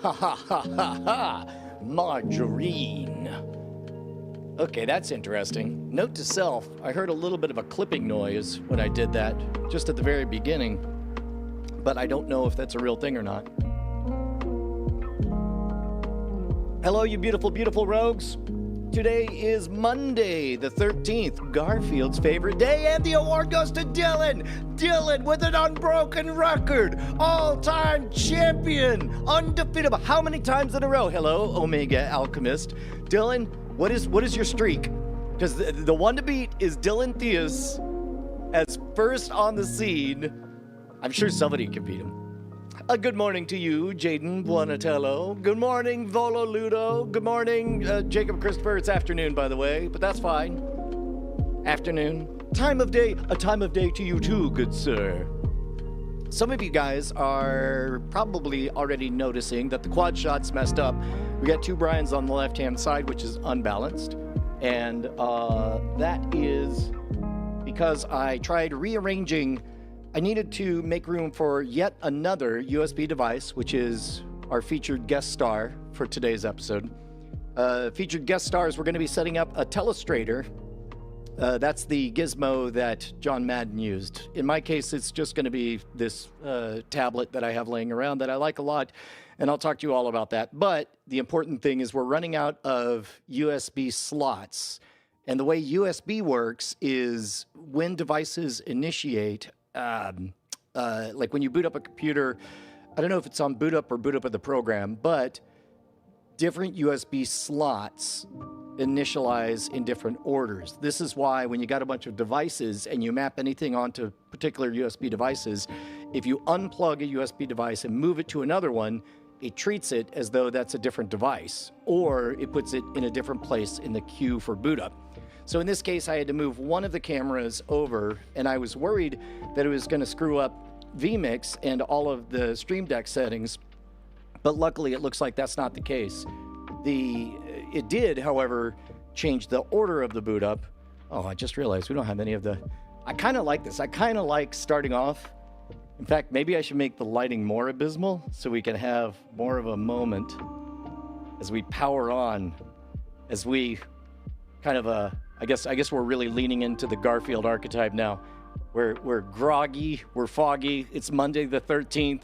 Ha ha ha ha ha! Margarine. Okay, that's interesting. Note to self, I heard a little bit of a clipping noise when I did that, just at the very beginning. But I don't know if that's a real thing or not. Hello, you beautiful, beautiful rogues. Today is Monday, the 13th, Garfield's favorite day, and the award goes to Dylan. Dylan with an unbroken record, all-time champion, undefeatable. How many times in a row? Hello, Omega Alchemist. Dylan, what is your streak? Because the one to beat is Dylan Theus as first on the scene. I'm sure somebody can beat him. Good morning to you, Jaden Buonatello. Good morning, Volo Ludo. Good morning, Jacob Christopher. It's afternoon, by the way, but that's fine. Afternoon. Time of day. A time of day to you too, good sir. Some of you guys are probably already noticing that the quad shot's messed up. We got two Brians on the left-hand side, which is unbalanced. And that is because I tried rearranging. I needed to make room for yet another USB device, which is our featured guest star for today's episode. Featured guest stars, we're going to be setting up a telestrator. That's the gizmo that John Madden used. In my case, it's just going to be this tablet that I have laying around that I like a lot, and I'll talk to you all about that. But the important thing is we're running out of USB slots. And the way USB works is when devices initiate, like when you boot up a computer, I don't know if it's on boot up or boot up of the program, but different USB slots initialize in different orders. This is why when you got a bunch of devices and you map anything onto particular USB devices, if you unplug a USB device and move it to another one, it treats it as though that's a different device, or it puts it in a different place in the queue for boot up. So in this case, I had to move one of the cameras over, and I was worried that it was going to screw up vMix and all of the Stream Deck settings, but luckily it looks like that's not the case. It did, however, change the order of the boot up. Oh, I just realized we don't have any of the... I kind of like this. I kind of like starting off. In fact, maybe I should make the lighting more abysmal so we can have more of a moment as we power on, as we kind of I guess we're really leaning into the Garfield archetype now. We're groggy, we're foggy. It's Monday the 13th.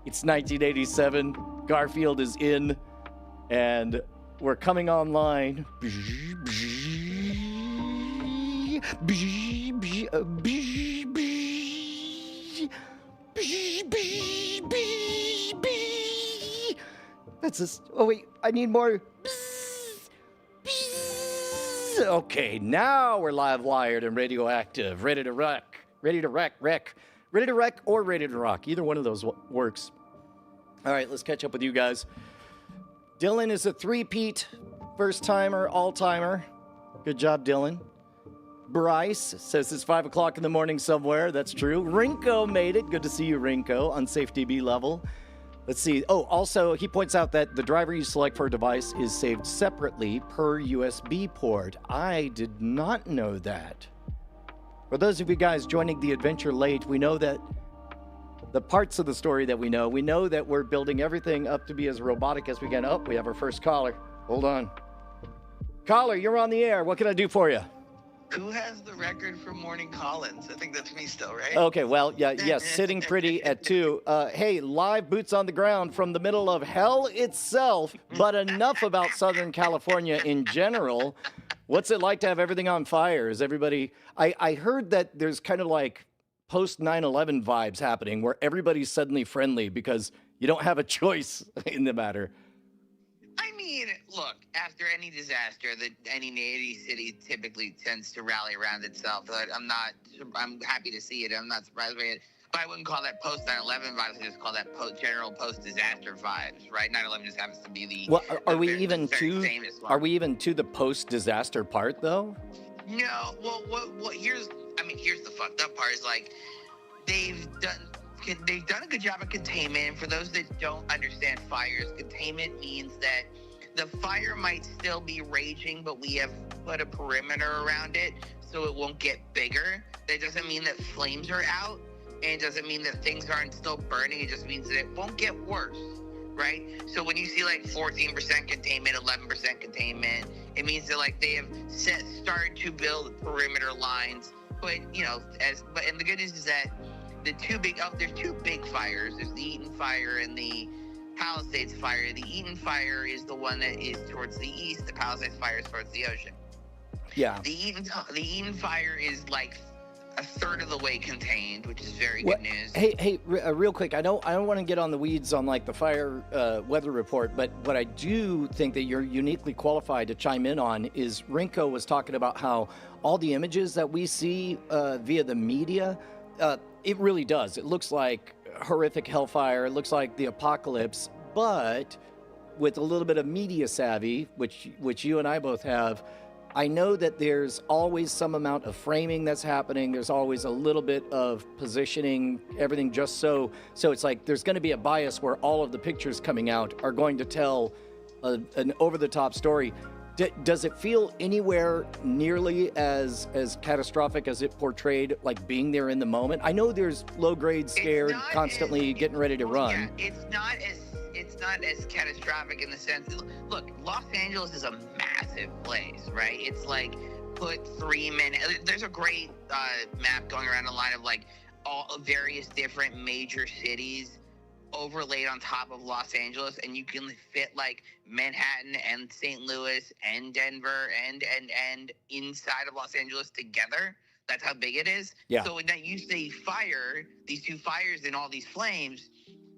It's 1987. Garfield is in, and we're coming online. That's just. Oh wait, I need more. Okay, now we're live wired and radioactive, ready to wreck, ready to wreck, ready to wreck or ready to rock. Either one of those works. All right, let's catch up with you guys. Dylan is a three-peat, first-timer, all-timer. Good job, Dylan. Bryce says it's 5 o'clock in the morning somewhere. That's true. Rinko made it. Good to see you, Rinko, on SafeDB level. Let's see. Oh, also, he points out that the driver you select for a device is saved separately per USB port. I did not know that. For those of you guys joining the adventure late, we know that the parts of the story that we know that we're building everything up to be as robotic as we can. Oh, we have our first caller. Hold on. Caller, you're on the air. What can I do for you? Who has the record for morning call-ins? I think that's me still, right? Okay, well, yes, sitting pretty at 2. Hey, live boots on the ground from the middle of hell itself, but enough about Southern California in general. What's it like to have everything on fire? Is everybody... I heard that there's kind of like post 9/11 vibes happening where everybody's suddenly friendly because you don't have a choice in the matter. I mean, look, after any disaster, any city typically tends to rally around itself. I'm happy to see it. I'm not surprised by it. But I wouldn't call that post 9/11 vibes. I just call that general post-disaster vibes, right? 9/11 just happens to be the... Well, are we even to the post-disaster part, though? No. Well, here's the fucked up part is, like, they've done a good job of containment. And for those that don't understand fires, containment means that the fire might still be raging, but we have put a perimeter around it so it won't get bigger. That doesn't mean that flames are out, and it doesn't mean that things aren't still burning. It just means that it won't get worse, right? So when you see like 14% containment, 11% containment, it means that like they have started to build perimeter lines. But and the good news is that there's two big fires. There's the Eaton fire and the Palisades fire. The Eaton fire is the one that is towards the east. The Palisades fire is towards the ocean. Yeah. The Eaton fire is like a third of the way contained, which is very good news. Hey, real quick, I don't want to get on the weeds on like the fire weather report, but what I do think that you're uniquely qualified to chime in on is Rinko was talking about how all the images that we see via the media, it really does. It looks like horrific hellfire. It looks like the apocalypse, but with a little bit of media savvy, which you and I both have, I know that there's always some amount of framing that's happening. There's always a little bit of positioning, everything just so it's like there's going to be a bias where all of the pictures coming out are going to tell an over-the-top story. Does it feel anywhere nearly as catastrophic as it portrayed, like being there in the moment? I know there's low-grade, scared, constantly getting ready to run. Yeah, it's not as catastrophic in the sense. Look, Los Angeles is a massive place, right? It's like put 3 minutes. There's a great map going around online of like all various different major cities overlaid on top of Los Angeles, and you can fit like Manhattan and St. Louis and Denver and inside of Los Angeles together. That's how big it is. Yeah. So when you say fire, these two fires and all these flames,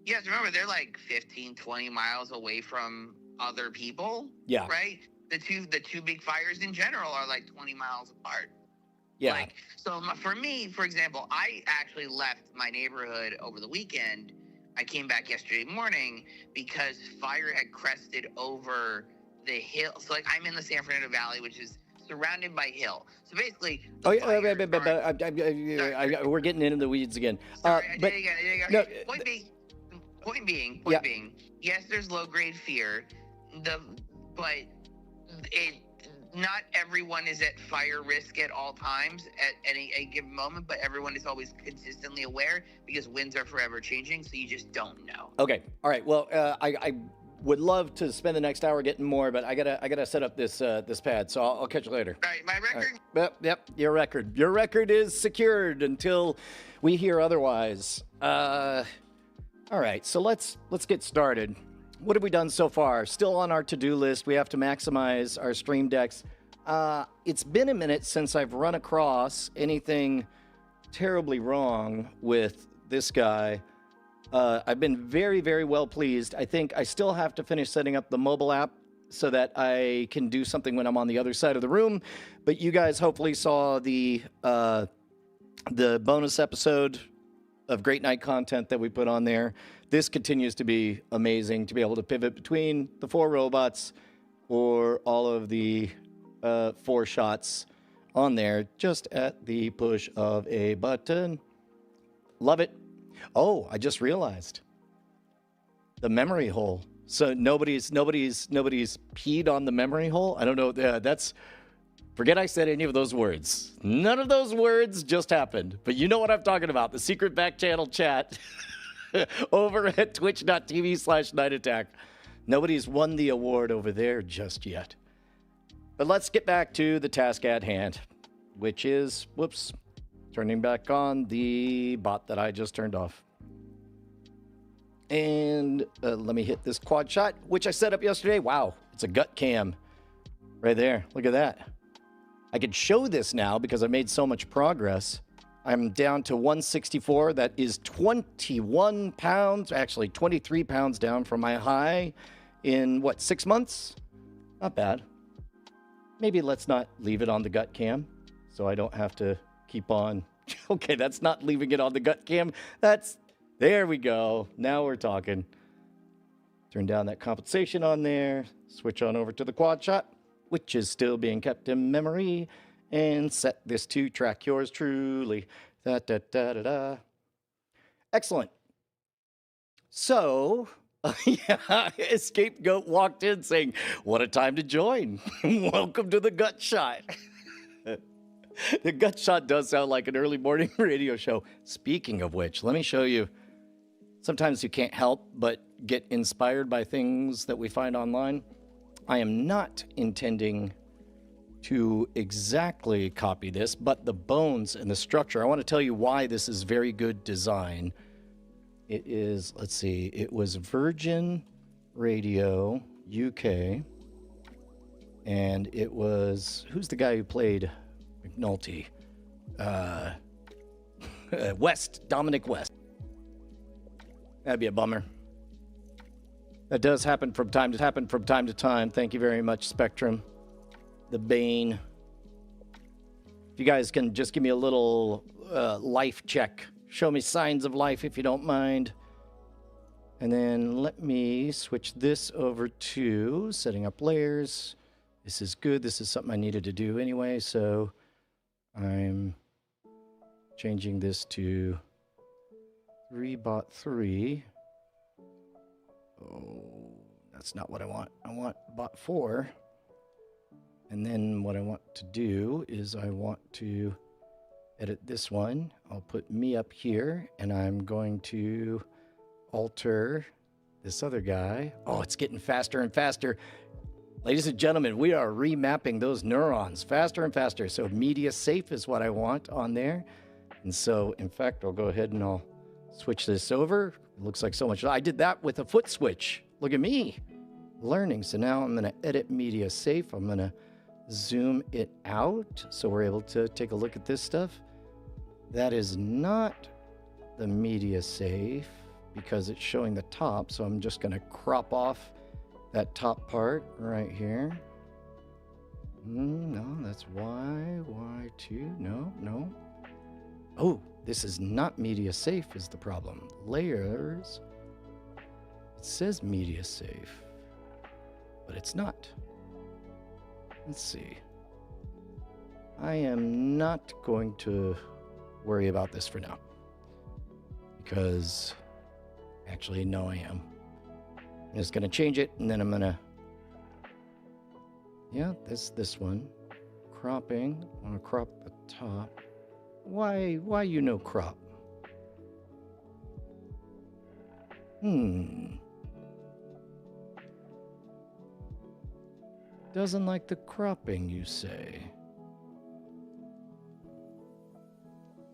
you have to remember they're like 15, 20 miles away from other people. Yeah. Right? The two big fires in general are like 20 miles apart. Yeah. Like, so for me, for example, I actually left my neighborhood over the weekend. I came back yesterday morning because fire had crested over the hill. So like I'm in the San Fernando Valley, which is surrounded by hill. So basically, we're getting into the weeds again. Sorry, I did it again. No, Point being, yes, there's low grade fear, but not everyone is at fire risk at all times at any given moment, but everyone is always consistently aware because winds are forever changing, so you just don't know. Okay, all right. Well, I would love to spend the next hour getting more, but I gotta set up this pad, so I'll catch you later. All right, my record. Right. Yep, your record is secured until we hear otherwise. All right, so let's get started. What have we done so far? Still on our to-do list. We have to maximize our stream decks. It's been a minute since I've run across anything terribly wrong with this guy. I've been very, very well pleased. I think I still have to finish setting up the mobile app so that I can do something when I'm on the other side of the room. But you guys hopefully saw the bonus episode of Great Night content that we put on there. This continues to be amazing to be able to pivot between the 4 robots or all of the 4 shots on there just at the push of a button. Love it. Oh, I just realized the memory hole. So nobody's peed on the memory hole. I don't know. Forget I said any of those words. None of those words just happened. But you know what I'm talking about. The secret back channel chat over at twitch.tv/nightattack. Nobody's won the award over there just yet. But let's get back to the task at hand, which is, turning back on the bot that I just turned off. And let me hit this quad shot, which I set up yesterday. Wow, it's a gut cam right there. Look at that. I could show this now because I made so much progress. I'm down to 164. That is 21 pounds, actually 23 pounds down from my high in, 6 months? Not bad. Maybe let's not leave it on the gut cam so I don't have to keep on. Okay, that's not leaving it on the gut cam. There we go. Now we're talking. Turn down that compensation on there. Switch on over to the quad shot, which is still being kept in memory, and set this to track yours truly. Da-da-da-da-da. Excellent. So, Scapegoat walked in saying, what a time to join. Welcome to the gut shot. The gut shot does sound like an early morning radio show. Speaking of which, let me show you. Sometimes you can't help but get inspired by things that we find online. I am not intending to exactly copy this, but the bones and the structure, I want to tell you why this is very good design. It is, let's see, it was Virgin Radio UK, and it was, who's the guy who played McNulty? West, Dominic West. That'd be a bummer. That does happen from time to time. Thank you very much, Spectrum. The Bane. If you guys can just give me a little life check. Show me signs of life if you don't mind. And then let me switch this over to setting up layers. This is good. This is something I needed to do anyway, so I'm changing this to 3bot3. Oh, that's not what I want. I want bot 4. And then what I want to do is I want to edit this one. I'll put me up here, and I'm going to alter this other guy. Oh, it's getting faster and faster. Ladies and gentlemen, we are remapping those neurons faster and faster. So media safe is what I want on there. And so, in fact, I'll go ahead and I'll switch this over. It looks like so much. I did that with a foot switch. Look at me learning. So now I'm going to edit media safe. I'm going to zoom it out so we're able to take a look at this stuff. That is not the media safe because it's showing the top. So I'm just going to crop off that top part right here. No, that's Y2. No. Oh, this is not media safe is the problem. Layers. It says media safe, but it's not. Let's see. I am not going to worry about this for now. Because, actually, no, I am. I'm just going to change it, and then I'm going to... Yeah, this one. Cropping. I want to crop the top. Why you no crop? Doesn't like the cropping, you say?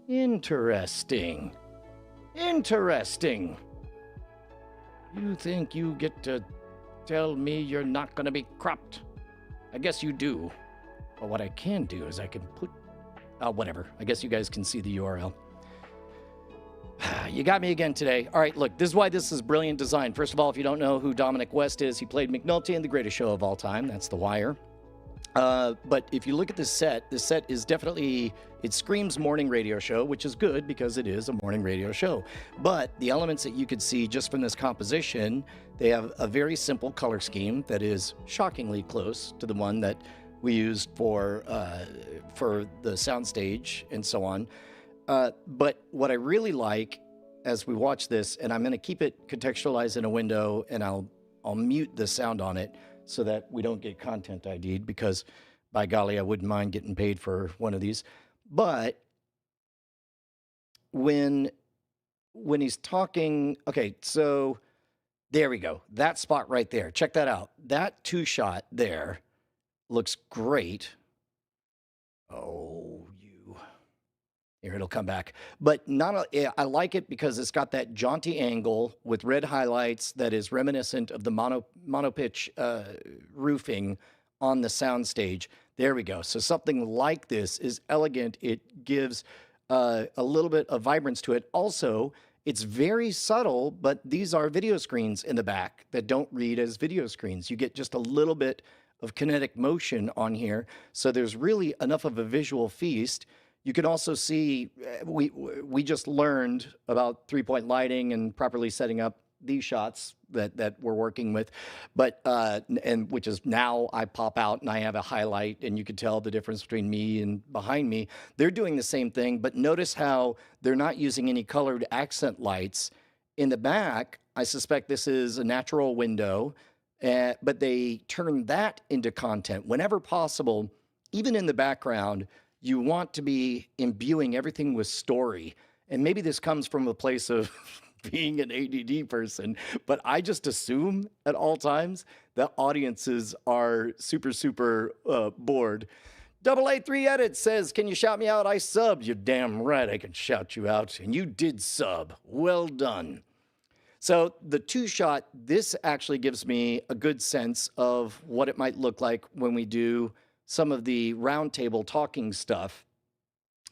Interesting. Interesting. You think you get to tell me you're not going to be cropped? I guess you do. But what I can do is I can put... whatever. I guess you guys can see the URL. You got me again today. All right, look, this is why this is brilliant design. First of all, if you don't know who Dominic West is, he played McNulty in The Greatest Show of All Time. That's The Wire. But if you look at this set is definitely, it screams morning radio show, which is good because it is a morning radio show. But the elements that you could see just from this composition, they have a very simple color scheme that is shockingly close to the one that we used for the soundstage and so on. But what I really like as we watch this, and I'm going to keep it contextualized in a window, and I'll mute the sound on it so that we don't get content ID'd, because by golly, I wouldn't mind getting paid for one of these. But when he's talking, okay, so there we go. That spot right there. Check that out. That two shot there looks great. Oh, here, it'll come back. But I like it because it's got that jaunty angle with red highlights that is reminiscent of the monopitch roofing on the soundstage. There we go. So something like this is elegant. It gives a little bit of vibrance to it. Also, it's very subtle, but these are video screens in the back that don't read as video screens. You get just a little bit of kinetic motion on here. So there's really enough of a visual feast. You can also see, we just learned about 3-point lighting and properly setting up these shots that we're working with, but and which is now I pop out and I have a highlight and you can tell the difference between me and behind me. They're doing the same thing, but notice how they're not using any colored accent lights. In the back, I suspect this is a natural window, but they turn that into content whenever possible, even in the background. You want to be imbuing everything with story. And maybe this comes from a place of being an ADD person, but I just assume at all times that audiences are super, super bored. Double A 3 Edit says, can you shout me out? I subbed. You're damn right I can shout you out. And you did sub. Well done. So the two-shot, this actually gives me a good sense of what it might look like when we do some of the roundtable talking stuff.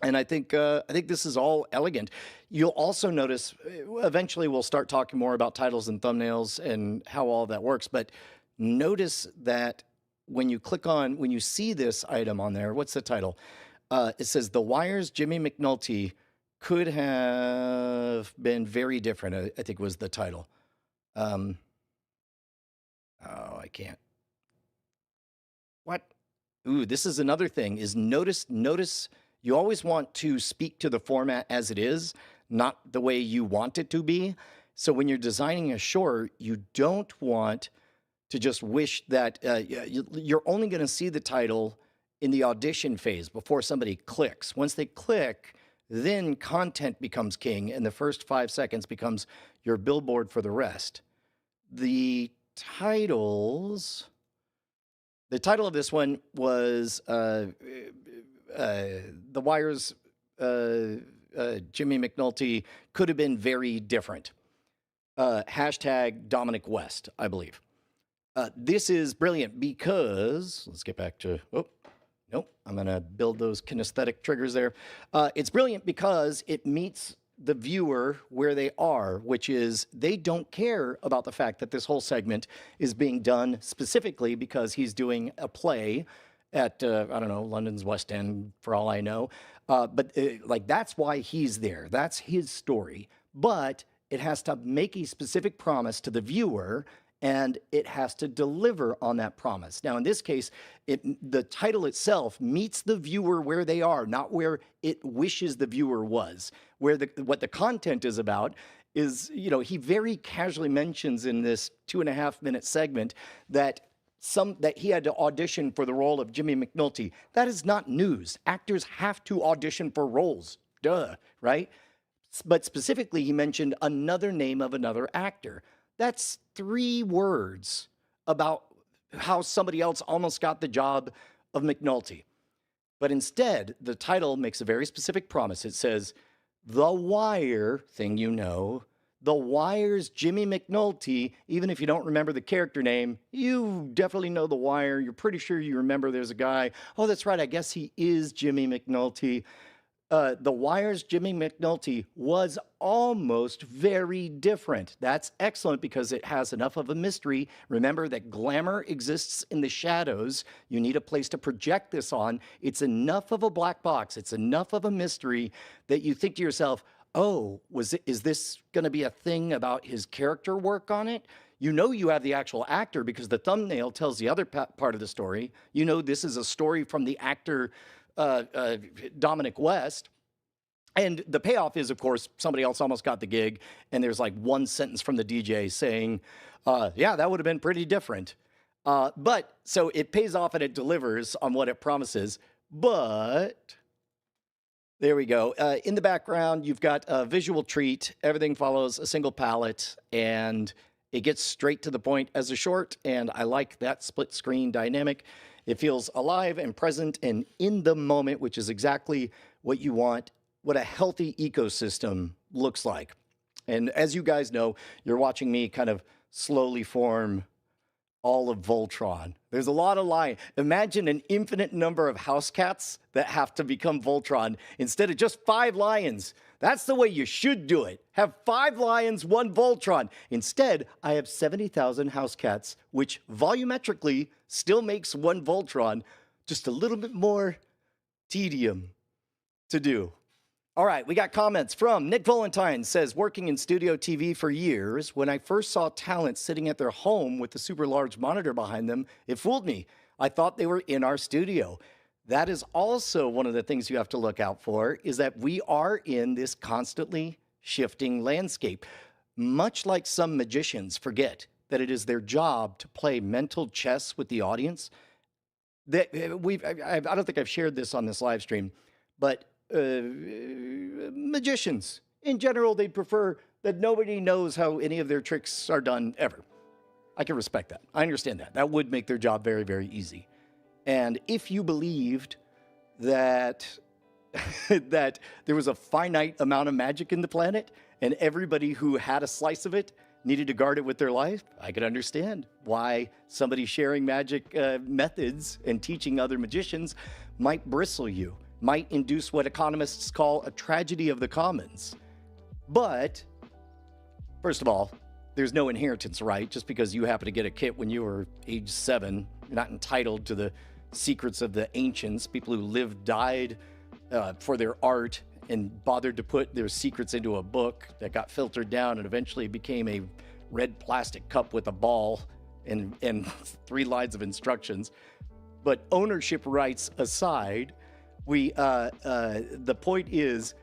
And I think this is all elegant. You'll also notice, eventually we'll start talking more about titles and thumbnails and how all that works. But notice that when you click on, when you see this item on there, what's the title? It says, The Wire's Jimmy McNulty could have been very different, I think was the title. Oh, I can't. What? Ooh, this is another thing, is notice you always want to speak to the format as it is, not the way you want it to be. So when you're designing a short, you don't want to just wish that you're only going to see the title in the audition phase before somebody clicks. Once they click, then content becomes king, and the first 5 seconds becomes your billboard for the rest. The title of this one was The Wire's Jimmy McNulty could have been very different. Hashtag Dominic West, I believe. This is brilliant because, let's get back to, nope, I'm going to build those kinesthetic triggers there. It's brilliant because it meets the viewer where they are, which is they don't care about the fact that this whole segment is being done specifically because he's doing a play at, I don't know, London's West End, for all I know. But like, that's why he's there. That's his story. But it has to make a specific promise to the viewer, and it has to deliver on that promise. Now, in this case, the title itself meets the viewer where they are, not where it wishes the viewer was. What the content is about is, he very casually mentions in this 2.5-minute segment that he had to audition for the role of Jimmy McNulty. That is not news. Actors have to audition for roles. Duh, right? But specifically, he mentioned another name of another actor. That's 3 words about how somebody else almost got the job of McNulty. But instead, the title makes a very specific promise. It says, The Wire, thing you know, The Wire's Jimmy McNulty. Even if you don't remember the character name, you definitely know The Wire. You're pretty sure you remember there's a guy. Oh, that's right. I guess he is Jimmy McNulty. The Wire's Jimmy McNulty was almost very different. That's excellent because it has enough of a mystery. Remember that glamour exists in the shadows. You need a place to project this on. It's enough of a black box. It's enough of a mystery that you think to yourself, oh, is this going to be a thing about his character work on it? You know you have the actual actor because the thumbnail tells the other part of the story. You know this is a story from the actor Dominic West. And the payoff is, of course, somebody else almost got the gig, and there's like one sentence from the DJ saying, yeah, that would have been pretty different. But so it pays off and it delivers on what it promises. But there we go. In the background, you've got a visual treat. Everything follows a single palette, and it gets straight to the point as a short, and I like that split screen dynamic. It feels alive and present and in the moment, which is exactly what you want, what a healthy ecosystem looks like. And as you guys know, you're watching me kind of slowly form all of Voltron. There's a lot of line. Imagine an infinite number of house cats that have to become Voltron instead of just 5 lions. That's the way you should do it. Have 5 lions, 1 Voltron. Instead, I have 70,000 house cats, which volumetrically still makes 1 Voltron, just a little bit more tedium to do. All right, we got comments from Nick Valentine says, working in studio TV for years, when I first saw talent sitting at their home with the super large monitor behind them, it fooled me. I thought they were in our studio. That is also one of the things you have to look out for, is that we are in this constantly shifting landscape. Much like some magicians forget that it is their job to play mental chess with the audience. That I don't think I've shared this on this live stream, but magicians in general, they prefer that nobody knows how any of their tricks are done ever. I can respect that. I understand that. That would make their job very, very easy. And if you believed that that there was a finite amount of magic in the planet and everybody who had a slice of it needed to guard it with their life, I could understand why somebody sharing magic methods and teaching other magicians might bristle you, might induce what economists call a tragedy of the commons. But, first of all, there's no inheritance right. Just because you happen to get a kit when you were age 7, you're not entitled to the secrets of the ancients, people who lived, died for their art and bothered to put their secrets into a book that got filtered down and eventually became a red plastic cup with a ball and 3 lines of instructions. But ownership rights aside, the point is,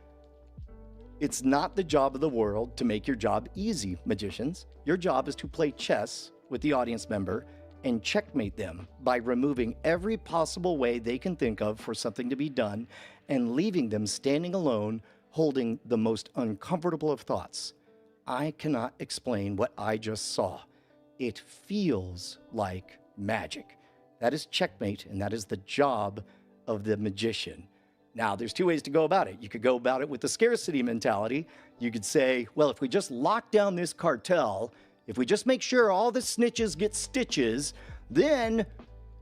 it's not the job of the world to make your job easy, magicians. Your job is to play chess with the audience member and checkmate them by removing every possible way they can think of for something to be done and leaving them standing alone, holding the most uncomfortable of thoughts. I cannot explain what I just saw. It feels like magic. That is checkmate, and that is the job of the magician. Now, there's 2 ways to go about it. You could go about it with the scarcity mentality. You could say, well, if we just lock down this cartel, if we just make sure all the snitches get stitches, then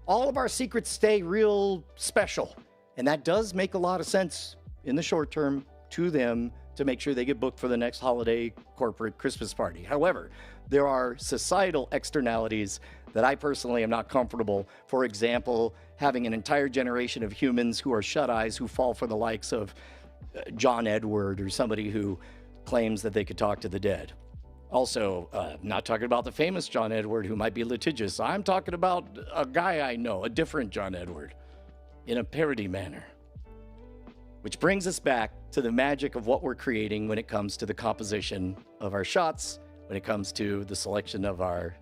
all of our secrets stay real special. And that does make a lot of sense in the short term to them to make sure they get booked for the next holiday corporate Christmas party. However, there are societal externalities that I personally am not comfortable. For example, having an entire generation of humans who are shut-eyes who fall for the likes of John Edward or somebody who claims that they could talk to the dead. Also, not talking about the famous John Edward who might be litigious. I'm talking about a guy I know, a different John Edward, in a parody manner. Which brings us back to the magic of what we're creating when it comes to the composition of our shots, when it comes to the selection of our,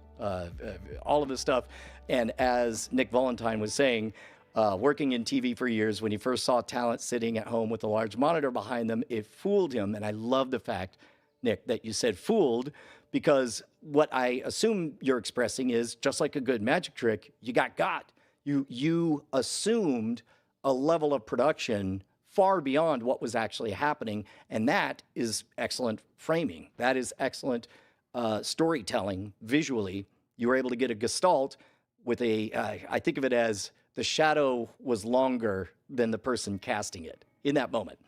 all of this stuff. And as Nick Valentine was saying, working in TV for years, when he first saw talent sitting at home with a large monitor behind them, it fooled him. And I love the fact, Nick, that you said fooled, because what I assume you're expressing is just like a good magic trick, you got. You assumed a level of production far beyond what was actually happening, and that is excellent framing. That is excellent storytelling visually. You were able to get a gestalt with I think of it as the shadow was longer than the person casting it in that moment.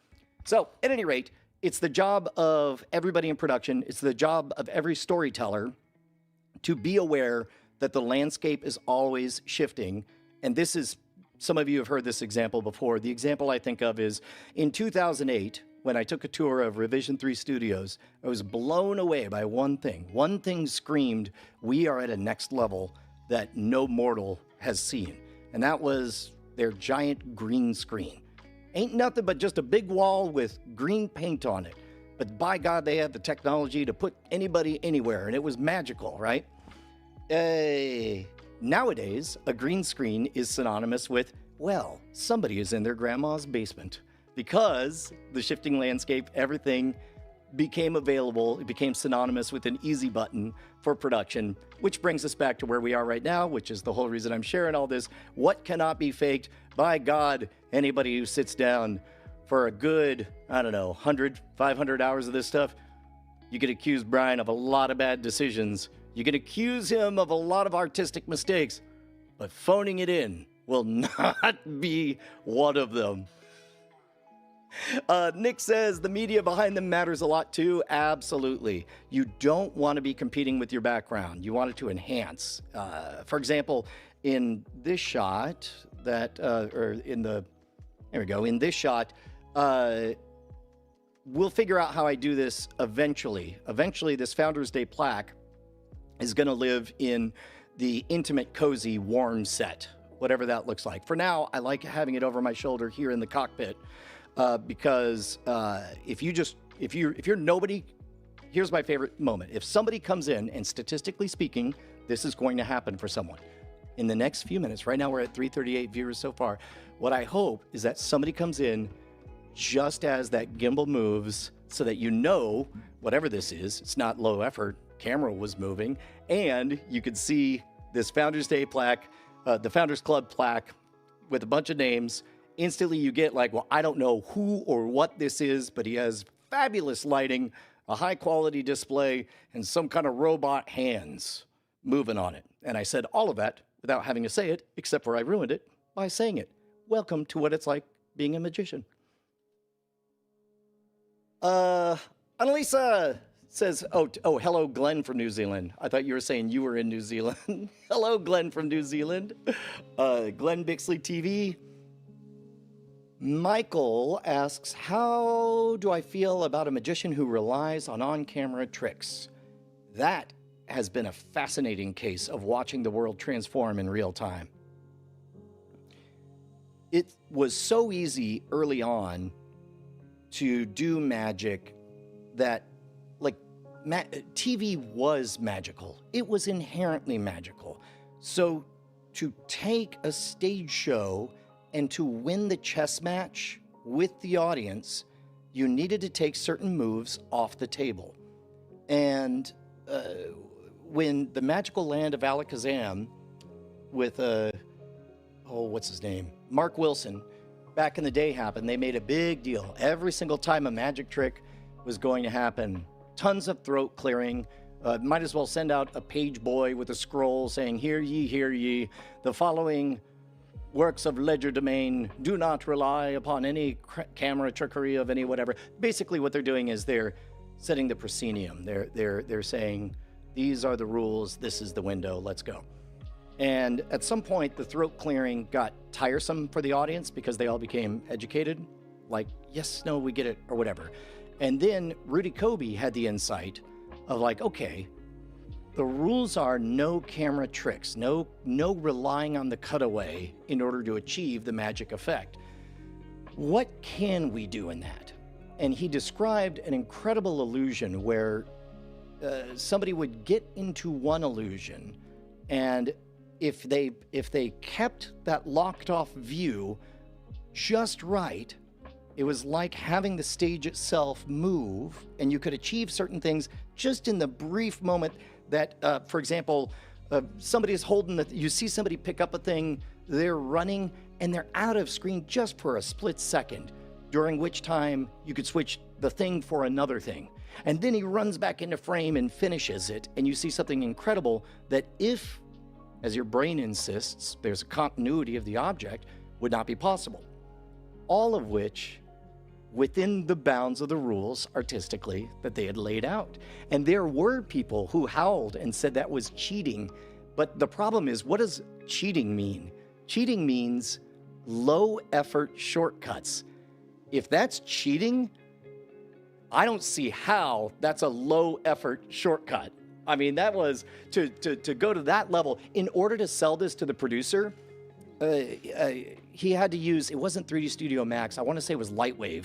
So, at any rate, it's the job of everybody in production, it's the job of every storyteller to be aware that the landscape is always shifting. And this is, some of you have heard this example before. The example I think of is in 2008, when I took a tour of Revision 3 Studios, I was blown away by one thing. One thing screamed, we are at a next level that no mortal has seen. And that was their giant green screen. Ain't nothing but just a big wall with green paint on it. But by God, they had the technology to put anybody anywhere, and it was magical, right? Nowadays, a green screen is synonymous with, well, somebody is in their grandma's basement. Because the shifting landscape, everything became available. It became synonymous with an easy button for production, which brings us back to where we are right now, which is the whole reason I'm sharing all this. What cannot be faked? By God, anybody who sits down for a good, 100, 500 hours of this stuff, you could accuse Brian of a lot of bad decisions. You can accuse him of a lot of artistic mistakes, but phoning it in will not be one of them. Nick says the media behind them matters a lot too. Absolutely. You don't want to be competing with your background. You want it to enhance. For example, in this shot in this shot, we'll figure out how I do this eventually. Eventually, this Founders Day plaque is going to live in the intimate, cozy, warm set, whatever that looks like. For now, I like having it over my shoulder here in the cockpit. Because if you're nobody, here's my favorite moment. If somebody comes in, and statistically speaking, this is going to happen for someone. In the next few minutes, right now we're at 338 viewers so far, what I hope is that somebody comes in just as that gimbal moves, so that you know whatever this is, it's not low effort. Camera was moving, and you could see this Founders Day plaque, the Founders Club plaque with a bunch of names. Instantly you get like, well, I don't know who or what this is, but he has fabulous lighting, a high quality display, and some kind of robot hands moving on it. And I said all of that without having to say it, except for I ruined it by saying it. Welcome to what it's like being a magician. Annalisa says, oh, hello, Glenn from New Zealand. I thought you were saying you were in New Zealand. Hello, Glenn from New Zealand. Glenn Bixley TV. Michael asks, how do I feel about a magician who relies on-camera tricks? That has been a fascinating case of watching the world transform in real time. It was so easy early on to do magic that, like, TV was magical. It was inherently magical. So to take a stage show and to win the chess match with the audience, you needed to take certain moves off the table. And when the Magical Land of Alakazam with, what's his name? Mark Wilson, back in the day happened, they made a big deal. Every single time a magic trick was going to happen, tons of throat clearing. Might as well send out a page boy with a scroll saying, hear ye, the following works of legerdemain do not rely upon any camera trickery of any whatever. Basically what they're doing is they're setting the proscenium. They're saying, these are the rules, this is the window, let's go. And at some point, the throat clearing got tiresome for the audience because they all became educated, like, yes, no, we get it, or whatever. And then Rudy Kobe had the insight of like, okay, the rules are no camera tricks, no relying on the cutaway in order to achieve the magic effect. What can we do in that? And he described an incredible illusion where somebody would get into one illusion, and if they kept that locked off view just right, it was like having the stage itself move, and you could achieve certain things just in the brief moment that, for example, somebody's holding you see somebody pick up a thing, they're running, and they're out of screen just for a split second, during which time you could switch the thing for another thing. And then he runs back into frame and finishes it, and you see something incredible that if, as your brain insists, there's a continuity of the object, would not be possible. All of which within the bounds of the rules artistically that they had laid out. And there were people who howled and said that was cheating. But the problem is, what does cheating mean? Cheating means low effort shortcuts. If that's cheating, I don't see how that's a low effort shortcut. I mean, that was to go to that level. In order to sell this to the producer, he had to use, it wasn't 3D Studio Max, I want to say it was Lightwave.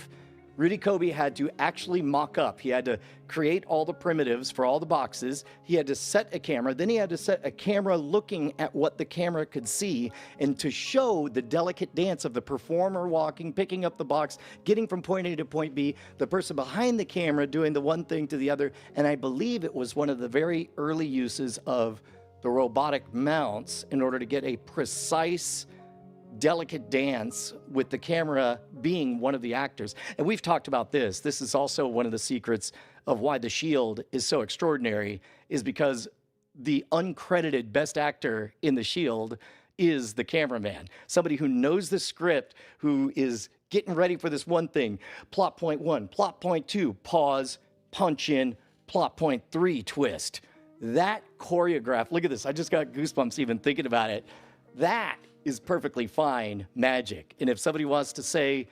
Rudy Kobe had to actually mock up. He had to create all the primitives for all the boxes. He had to set a camera. Then he had to set a camera looking at what the camera could see, and to show the delicate dance of the performer walking, picking up the box, getting from point A to point B, the person behind the camera doing the one thing to the other. And I believe it was one of the very early uses of the robotic mounts in order to get a precise, delicate dance with the camera being one of the actors. And we've talked about this. This is also one of the secrets of why The Shield is so extraordinary, is because the uncredited best actor in The Shield is the cameraman. Somebody who knows the script, who is getting ready for this one thing. Plot point 1, plot point 2, pause, punch in, plot point 3, twist. That choreograph, look at this, I just got goosebumps even thinking about it. That is perfectly fine magic. And if somebody wants to say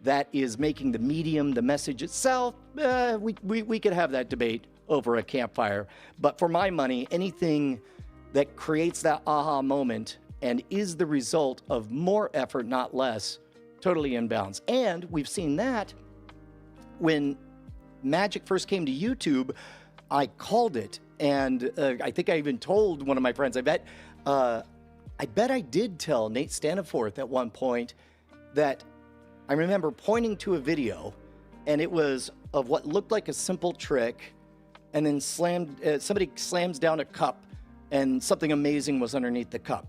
that is making the medium, the message itself, we could have that debate over a campfire. But for my money, anything that creates that aha moment and is the result of more effort, not less, totally in bounds. And we've seen that when magic first came to YouTube, I called it. And I think I even told one of my friends, I bet I did tell Nate Staniforth at one point that I remember pointing to a video and it was of what looked like a simple trick, and then somebody slams down a cup, and something amazing was underneath the cup.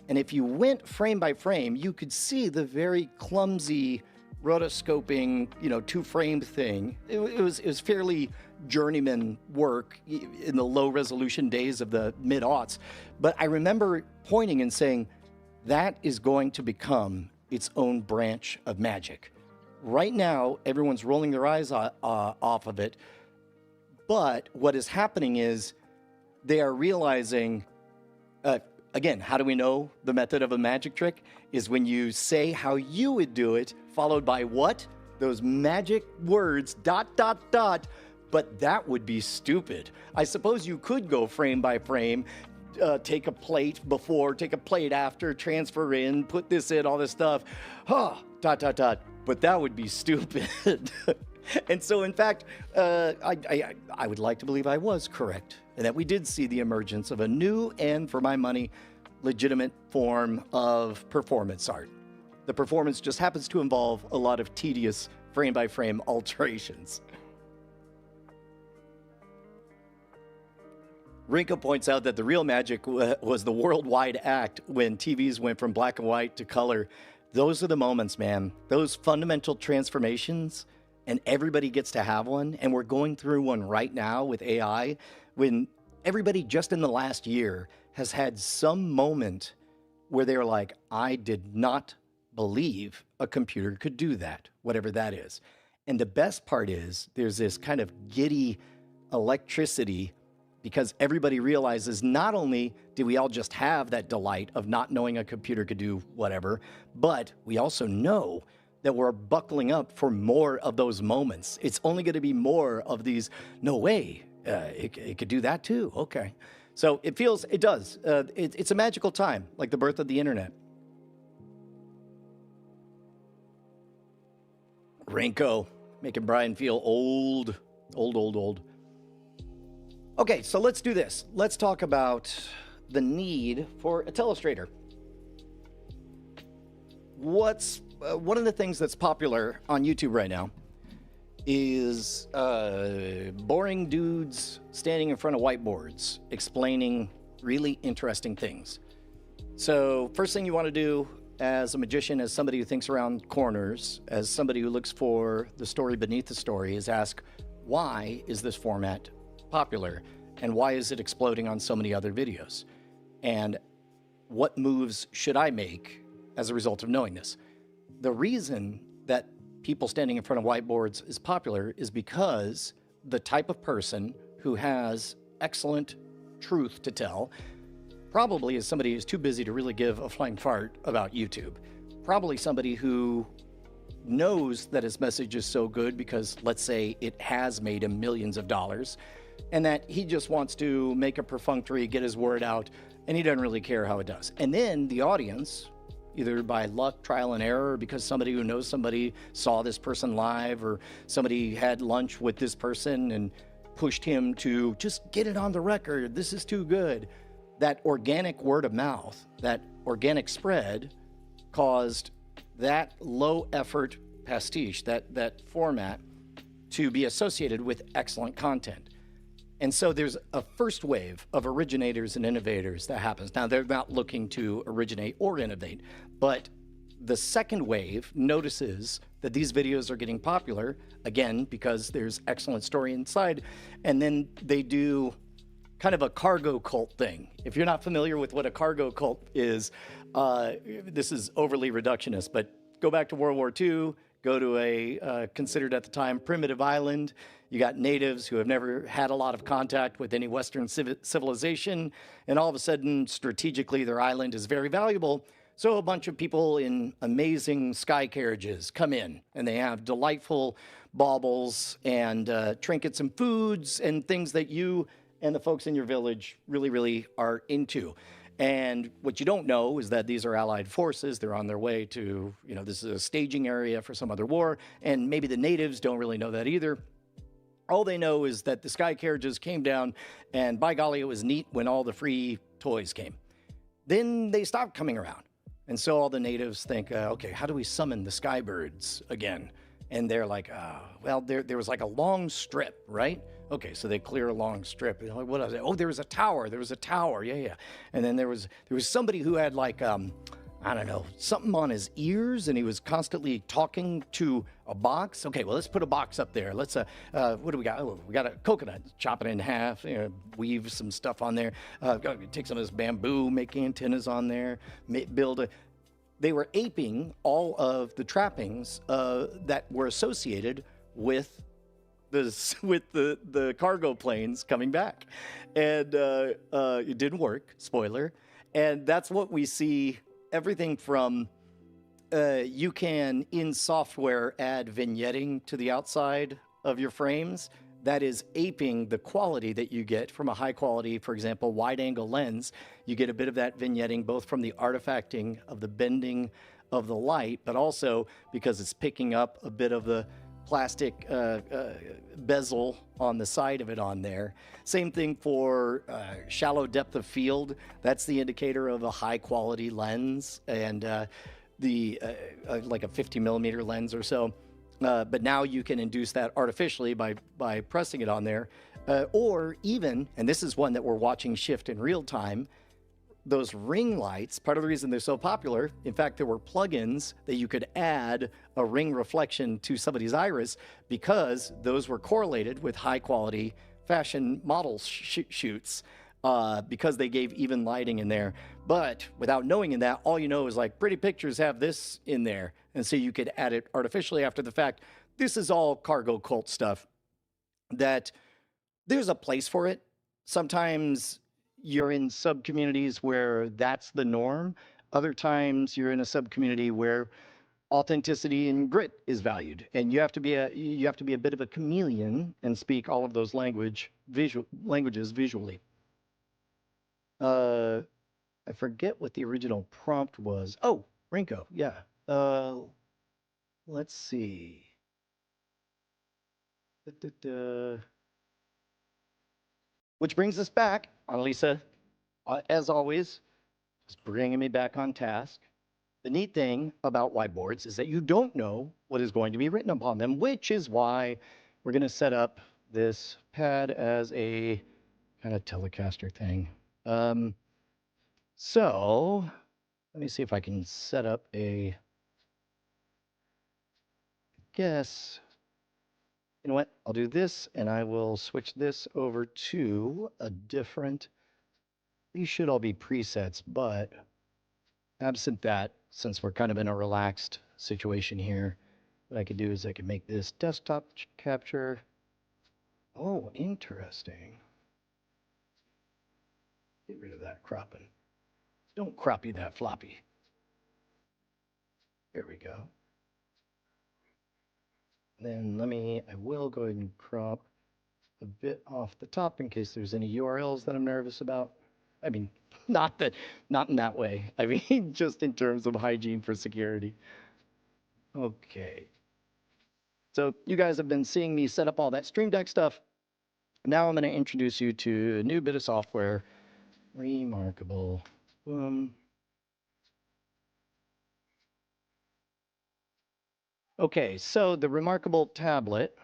And if you went frame by frame, you could see the very clumsy rotoscoping, two-frame thing. It was fairly journeyman work in the low-resolution days of the mid-aughts. But I remember pointing and saying, that is going to become its own branch of magic. Right now, everyone's rolling their eyes off of it. But what is happening is they are realizing, again, how do we know the method of a magic trick? Is when you say how you would do it, followed by what? Those magic words, ... But that would be stupid. I suppose you could go frame by frame, take a plate before, take a plate after, transfer in, put this in, all this stuff. But that would be stupid. And so, in fact, I would like to believe I was correct, and that we did see the emergence of a new and, for my money, legitimate form of performance art. The performance just happens to involve a lot of tedious frame-by-frame alterations. Rinko points out that the real magic was the worldwide act when TVs went from black and white to color. Those are the moments, man. Those fundamental transformations, and everybody gets to have one, and we're going through one right now with AI, when everybody just in the last year has had some moment where they're like, I did not believe a computer could do that, whatever that is. And the best part is there's this kind of giddy electricity, because everybody realizes not only do we all just have that delight of not knowing a computer could do whatever, but we also know that we're buckling up for more of those moments. It's only going to be more of these, no way, it could do that too, okay. So it does. It's a magical time, like the birth of the internet. Rinko, making Brian feel old. Okay, so let's do this. Let's talk about the need for a telestrator. What's one of the things that's popular on YouTube right now is boring dudes standing in front of whiteboards explaining really interesting things. So first thing you want to do as a magician, as somebody who thinks around corners, as somebody who looks for the story beneath the story, is ask, why is this format popular, and why is it exploding on so many other videos? And what moves should I make as a result of knowing this? The reason that people standing in front of whiteboards is popular is because the type of person who has excellent truth to tell probably is somebody who's too busy to really give a flying fart about YouTube. Probably somebody who knows that his message is so good because, let's say, it has made him millions of dollars, and that he just wants to make a perfunctory, get his word out, and he doesn't really care how it does. And then the audience, either by luck, trial and error, or because somebody who knows somebody saw this person live, or somebody had lunch with this person and pushed him to just get it on the record, this is too good. That organic word of mouth, that organic spread, caused that low effort pastiche, that format, to be associated with excellent content. And so there's a first wave of originators and innovators that happens. Now, they're not looking to originate or innovate, but the second wave notices that these videos are getting popular, again, because there's excellent story inside, and then they do kind of a cargo cult thing. If you're not familiar with what a cargo cult is, this is overly reductionist, but go back to World War II, go to a considered at the time primitive island. You got natives who have never had a lot of contact with any Western civilization, and all of a sudden, strategically, their island is very valuable. So a bunch of people in amazing sky carriages come in, and they have delightful baubles and trinkets and foods and things that you and the folks in your village really, really are into. And what you don't know is that these are Allied forces. They're on their way to, this is a staging area for some other war. And maybe the natives don't really know that either. All they know is that the sky carriages came down, and by golly, it was neat when all the free toys came. Then they stopped coming around. And so all the natives think, okay, how do we summon the sky birds again? and they're like, well, there was like a long strip, right? Okay, so they clear a long strip. Like, what was it? Oh, there was a tower. There was a tower. Yeah, yeah. And then there was somebody who had like I don't know, something on his ears, and he was constantly talking to a box. Okay, well, let's put a box up there. Let's, what do we got? Oh, we got a coconut, chop it in half, weave some stuff on there, take some of this bamboo, make antennas on there, build a... They were aping all of the trappings that were associated with the cargo planes coming back. And it didn't work, spoiler. And that's what we see. Everything from you can, in software, add vignetting to the outside of your frames. That is aping the quality that you get from a high quality, for example, wide angle lens. You get a bit of that vignetting both from the artifacting of the bending of the light, but also because it's picking up a bit of the plastic bezel on the side of it on there. Same thing for shallow depth of field. That's the indicator of a high quality lens, and like a 50 millimeter lens or so. But now you can induce that artificially by pressing it on there. Or even, and this is one that we're watching shift in real time, those ring lights. Part of the reason they're so popular, in fact, there were plugins that you could add a ring reflection to somebody's iris because those were correlated with high quality fashion model shoots because they gave even lighting in there. But without knowing in that, all you know is like pretty pictures have this in there. And so you could add it artificially after the fact. This is all cargo cult stuff that there's a place for it. Sometimes you're in sub-communities where that's the norm. Other times you're in a sub-community where authenticity and grit is valued, and you have to be a bit of a chameleon and speak all of those languages visually. I forget what the original prompt was. Oh, Rinko, yeah. Let's see. Which brings us back, Annalisa, as always, just bringing me back on task. The neat thing about whiteboards is that you don't know what is going to be written upon them, which is why we're going to set up this pad as a kind of Telecaster thing. So let me see if I can set up a, guess, you know what, I'll do this and I will switch this over to a different, these should all be presets, but absent that, since we're kind of in a relaxed situation here, what I could do is I could make this desktop capture. Oh, interesting. Get rid of that cropping. Don't croppy that floppy. There we go. Then I will go ahead and crop a bit off the top in case there's any URLs that I'm nervous about. I mean, not in that way. I mean, just in terms of hygiene for security. Okay. So you guys have been seeing me set up all that Stream Deck stuff. Now I'm going to introduce you to a new bit of software. Remarkable. Okay, so the Remarkable tablet.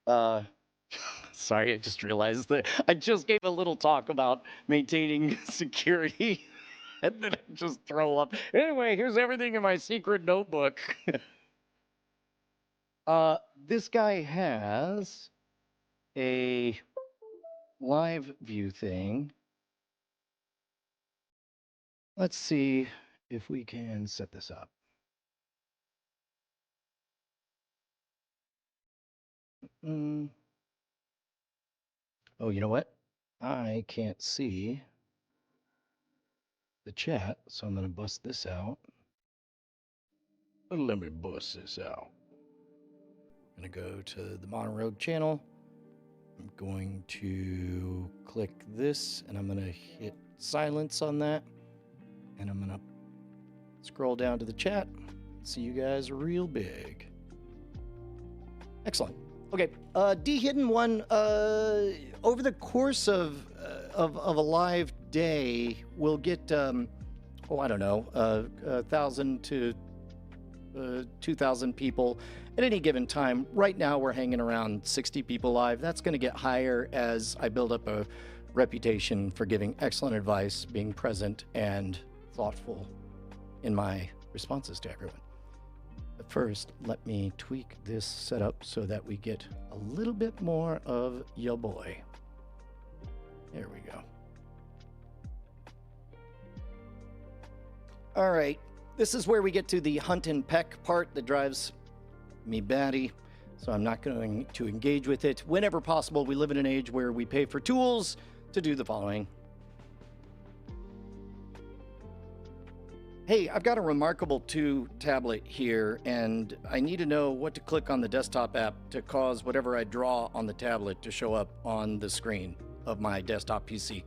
Sorry, I just realized that I just gave a little talk about maintaining security and then I just throw up. Anyway, here's everything in my secret notebook. This guy has a live view thing. Let's see if we can set this up. Oh, you know what? I can't see the chat, so I'm going to bust this out. Let me bust this out. I'm going to go to the Mono channel. I'm going to click this, and I'm going to hit silence on that. And I'm going to scroll down to the chat. See you guys real big. Excellent. Okay, D-Hidden one, over the course of a live day, we'll get I don't know, 1,000 to 2,000 people at any given time. Right now, we're hanging around 60 people live. That's going to get higher as I build up a reputation for giving excellent advice, being present, and thoughtful in my responses to everyone. But first, let me tweak this setup so that we get a little bit more of ya boy. There we go. All right, this is where we get to the hunt and peck part that drives me batty, so I'm not going to engage with it. Whenever possible, we live in an age where we pay for tools to do the following. Hey, I've got a Remarkable 2 tablet here, and I need to know what to click on the desktop app to cause whatever I draw on the tablet to show up on the screen of my desktop PC.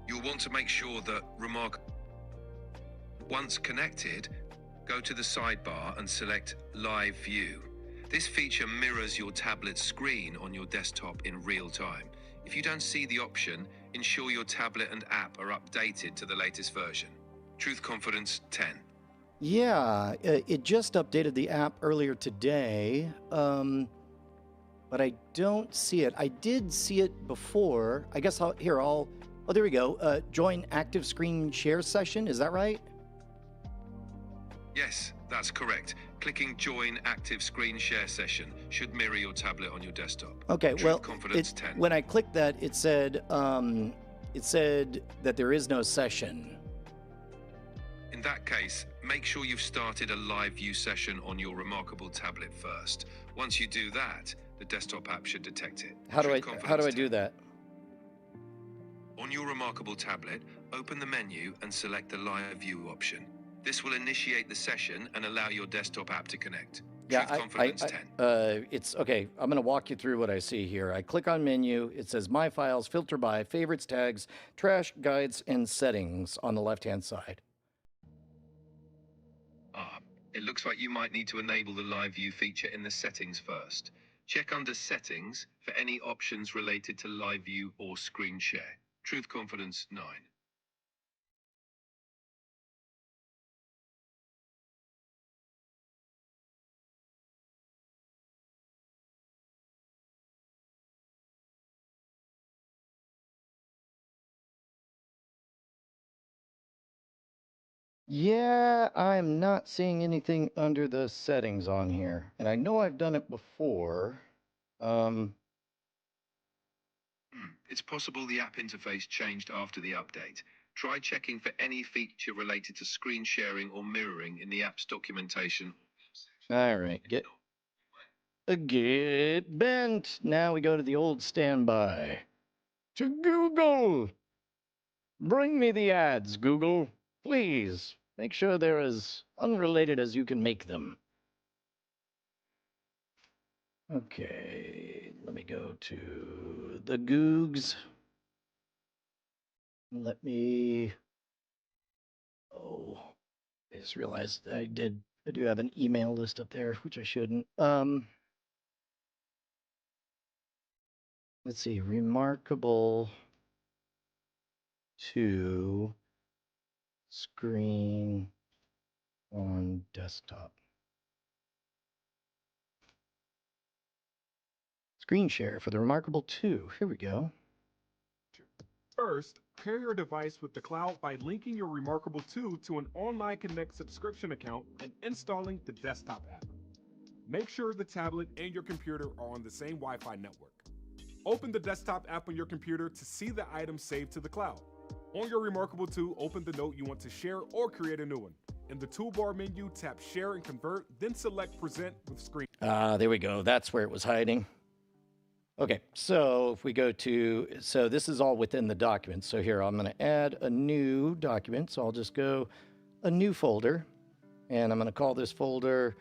You'll want to make sure that once connected, go to the sidebar and select Live View. This feature mirrors your tablet's screen on your desktop in real time. If you don't see the option, ensure your tablet and app are updated to the latest version. Truth Confidence 10. Yeah, it just updated the app earlier today, but I don't see it. I did see it before. I guess oh, there we go. Join active screen share session. Is that right? Yes, that's correct. Clicking Join Active Screen Share Session should mirror your tablet on your desktop. Okay, Truth well, Confidence 10. when I clicked that, it said that there is no session. In that case, make sure you've started a live view session on your Remarkable tablet first. Once you do that, the desktop app should detect it. How do I do that? On your Remarkable tablet, open the menu and select the live view option. This will initiate the session and allow your desktop app to connect. Yeah, Truth Confidence 10. It's okay. I'm going to walk you through what I see here. I click on menu. It says My Files, filter by favorites, tags, trash, guides, and settings on the left-hand side. It looks like you might need to enable the live view feature in the settings first. Check under settings for any options related to live view or screen share. Truth Confidence 9. Yeah, I'm not seeing anything under the settings on here. And I know I've done it before. It's possible the app interface changed after the update. Try checking for any feature related to screen sharing or mirroring in the app's documentation. All right, get bent. Now we go to the old standby. To Google. Bring me the ads, Google. Please, make sure they're as unrelated as you can make them. Okay, let me go to the Googs. Let me... Oh, I just realized I do have an email list up there, which I shouldn't. Let's see, Remarkable 2 screen on desktop. Screen share for the Remarkable 2. Here we go. First, pair your device with the cloud by linking your Remarkable 2 to an Online Connect subscription account and installing the desktop app. Make sure the tablet and your computer are on the same Wi-Fi network. Open the desktop app on your computer to see the items saved to the cloud. On your Remarkable 2, open the note you want to share or create a new one. In the toolbar menu, tap Share and Convert, then select Present with Screen. There we go. That's where it was hiding. Okay, so if we go to, so this is all within the document. So here, I'm going to add a new document. So I'll just go a new folder, and I'm going to call this folder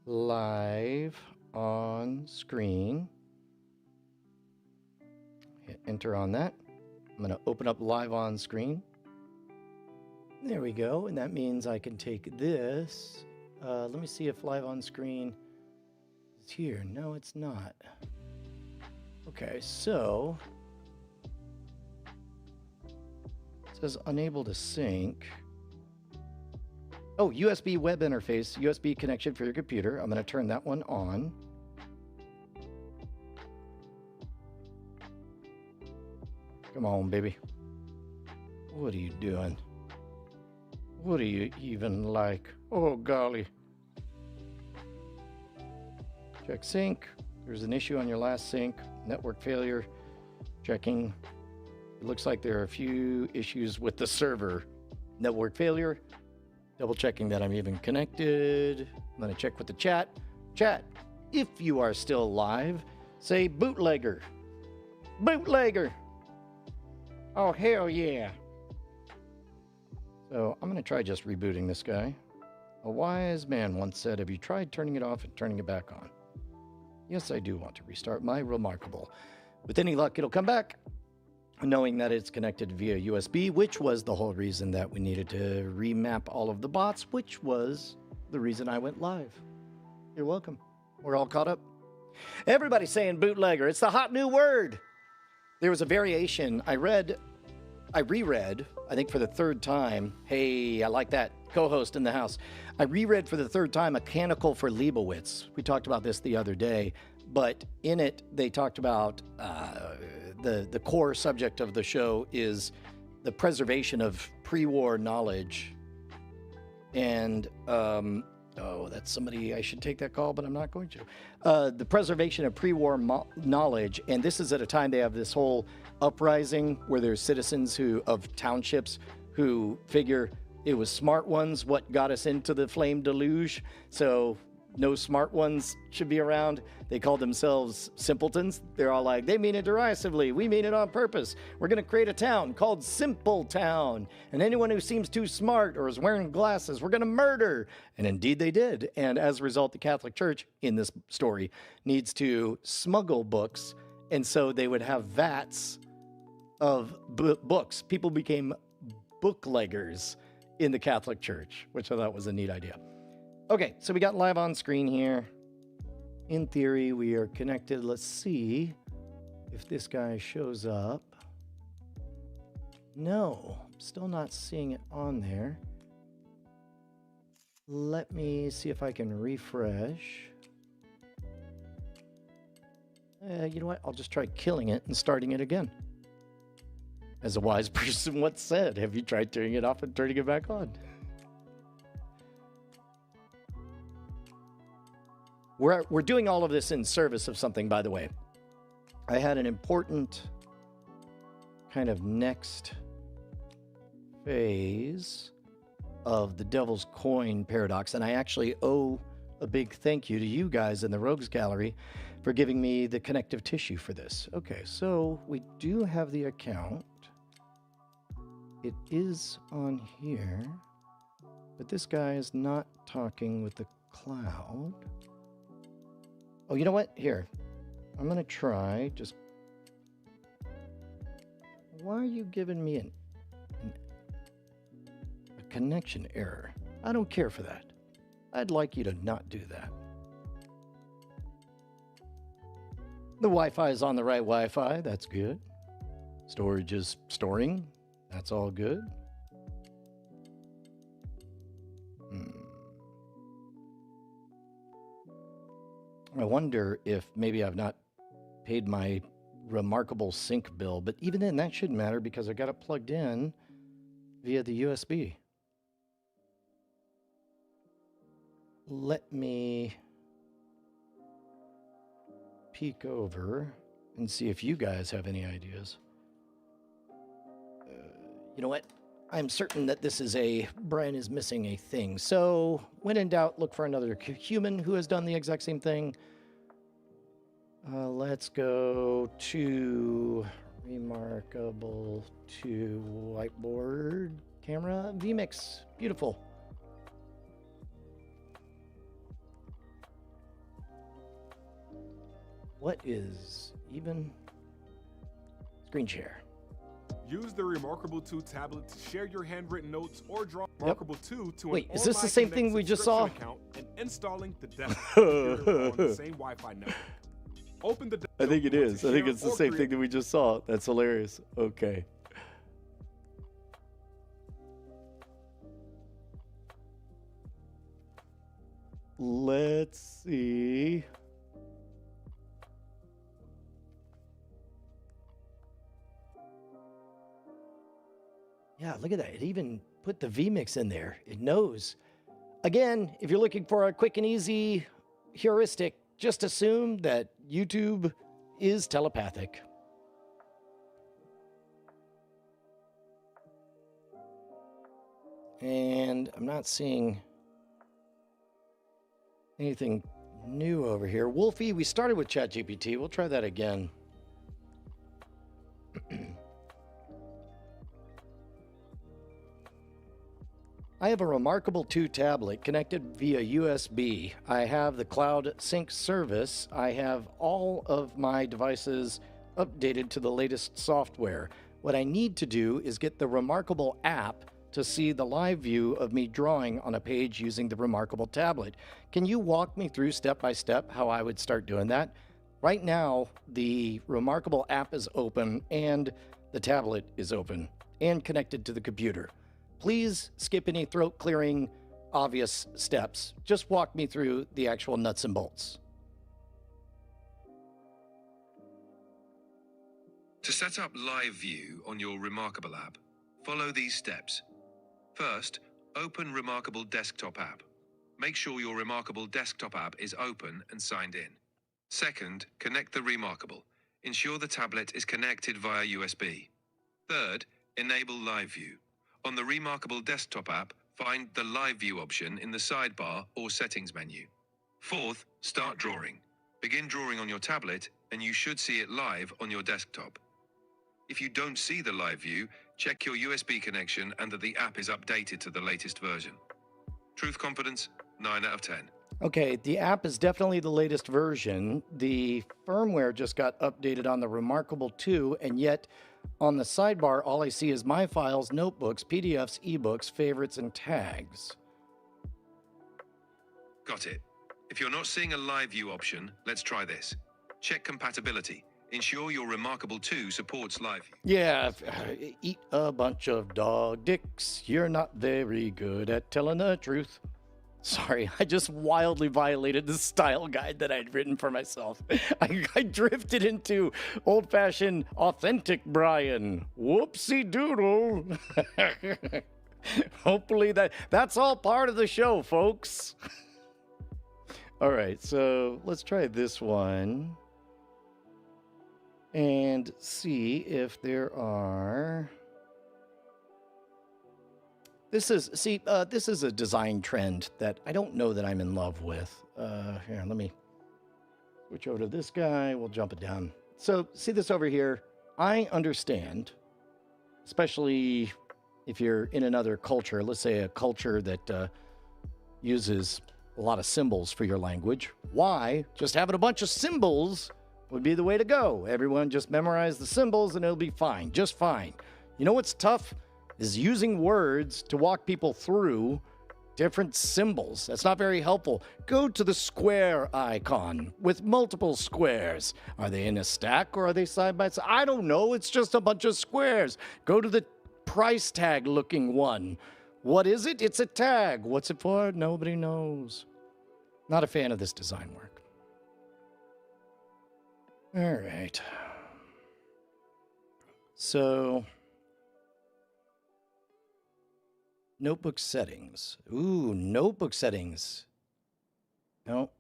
Live on Screen. Hit enter on that. I'm going to open up Live on Screen. There we go, and that means I can take this. Let me see if Live on Screen is here. No, it's not. Okay, so It says unable to sync. Oh, USB web interface, USB connection for your computer. I'm going to turn that one on. Come on, baby. What are you doing? What are you even like? Oh, golly. Check sync. There's an issue on your last sync. Network failure. Checking. It looks like there are a few issues with the server. Network failure. Double checking that I'm even connected. I'm going to check with the chat. Chat, if you are still live, say bootlegger. Bootlegger. Oh, hell yeah. So I'm going to try just rebooting this guy. A wise man once said, have you tried turning it off and turning it back on? Yes, I do want to restart my Remarkable. With any luck, it'll come back, knowing that it's connected via USB, which was the whole reason that we needed to remap all of the bots, which was the reason I went live. You're welcome. We're all caught up. Everybody's saying bootlegger. It's the hot new word. There was a variation. I reread, I think for the third time. Hey, I like that. Co-host in the house. I reread for the third time A Canticle for Leibowitz. We talked about this the other day, but in it, they talked about the core subject of the show is the preservation of pre-war knowledge. And, oh, that's somebody, I should take that call, but I'm not going to. The preservation of pre-war knowledge. And this is at a time they have this whole uprising where there's citizens of townships who figure it was smart ones what got us into the flame deluge. So no smart ones should be around. They call themselves simpletons. They're all like, they mean it derisively. We mean it on purpose. We're going to create a town called Simple Town. And anyone who seems too smart or is wearing glasses, we're going to murder. And indeed they did. And as a result, the Catholic Church, in this story, needs to smuggle books. And so they would have vats of books. People became bookleggers in the Catholic Church, which I thought was a neat idea. Okay, so we got live on screen here. In theory, we are connected. Let's see if this guy shows up. No, still not seeing it on there. Let me see if I can refresh. You know what? I'll just try killing it and starting it again. As a wise person once said, have you tried turning it off and turning it back on? We're doing all of this in service of something, by the way. I had an important kind of next phase of the Devil's Coin paradox, and I actually owe a big thank you to you guys in the Rogues Gallery for giving me the connective tissue for this. Okay, so we do have the account. It is on here, but this guy is not talking with the cloud. Oh, you know what? Here, I'm going to try just... Why are you giving me a connection error? I don't care for that. I'd like you to not do that. The Wi-Fi is on the right Wi-Fi. That's good. Storage is storing. That's all good. I wonder if maybe I've not paid my Remarkable sync bill, but even then that shouldn't matter because I got it plugged in via the USB. Let me peek over and see if you guys have any ideas. You know what? I'm certain that this is Brian is missing a thing. So when in doubt, look for another human who has done the exact same thing. Let's go to Remarkable to whiteboard camera vMix. Beautiful. What is even screen share? Use the Remarkable 2 tablet to share your handwritten notes or draw Remarkable 2 to Wait, an is this the same thing we just saw? account and installing the desktop computer on the same Wi-Fi network. Open the I think it is. I think it's the same create- thing that we just saw. That's hilarious. Okay. let's see. Yeah, look at that. It even put the vMix in there. It knows. Again, if you're looking for a quick and easy heuristic, just assume that YouTube is telepathic. And I'm not seeing anything new over here. Wolfie, we started with ChatGPT. We'll try that again. I have a Remarkable 2 tablet connected via USB. I have the cloud sync service. I have all of my devices updated to the latest software. What I need to do is get the Remarkable app to see the live view of me drawing on a page using the Remarkable tablet. Can you walk me through step by step how I would start doing that? Right now, the Remarkable app is open and the tablet is open and connected to the computer. Please skip any throat clearing, obvious steps. Just walk me through the actual nuts and bolts. To set up live view on your Remarkable app, follow these steps. First, open Remarkable desktop app. Make sure your Remarkable desktop app is open and signed in. Second, connect the Remarkable. Ensure the tablet is connected via USB. Third, enable live view. On the Remarkable desktop app, find the live view option in the sidebar or settings menu. Fourth, start drawing. Begin drawing on your tablet and you should see it live on your desktop. If you don't see the live view, check your USB connection and that the app is updated to the latest version. Truth confidence, 9 out of 10. Okay, the app is definitely the latest version. The firmware just got updated on the Remarkable 2, and yet on the sidebar, all I see is my files, notebooks, PDFs, ebooks, favorites, and tags. Got it. If you're not seeing a live view option, let's try this. Check compatibility. Ensure your Remarkable 2 supports live view. Yeah, eat a bunch of dog dicks. You're not very good at telling the truth. Sorry, I just wildly violated the style guide that I'd written for myself. I drifted into old-fashioned, authentic Brian. Whoopsie doodle. Hopefully that's all part of the show, folks. All right, so let's try this one and see if there are... This is a design trend that I don't know that I'm in love with. Here, let me switch over to this guy. We'll jump it down. So see this over here? I understand, especially if you're in another culture, let's say a culture that uses a lot of symbols for your language. Why? Just having a bunch of symbols would be the way to go. Everyone just memorize the symbols and it'll be fine, just fine. You know what's tough? Is using words to walk people through different symbols. That's not very helpful. Go to the square icon with multiple squares. Are they in a stack or are they side by side? I don't know. It's just a bunch of squares. Go to the price tag looking one. What is it? It's a tag. What's it for? Nobody knows. Not a fan of this design work. All right. So... notebook settings. Ooh, notebook settings. No.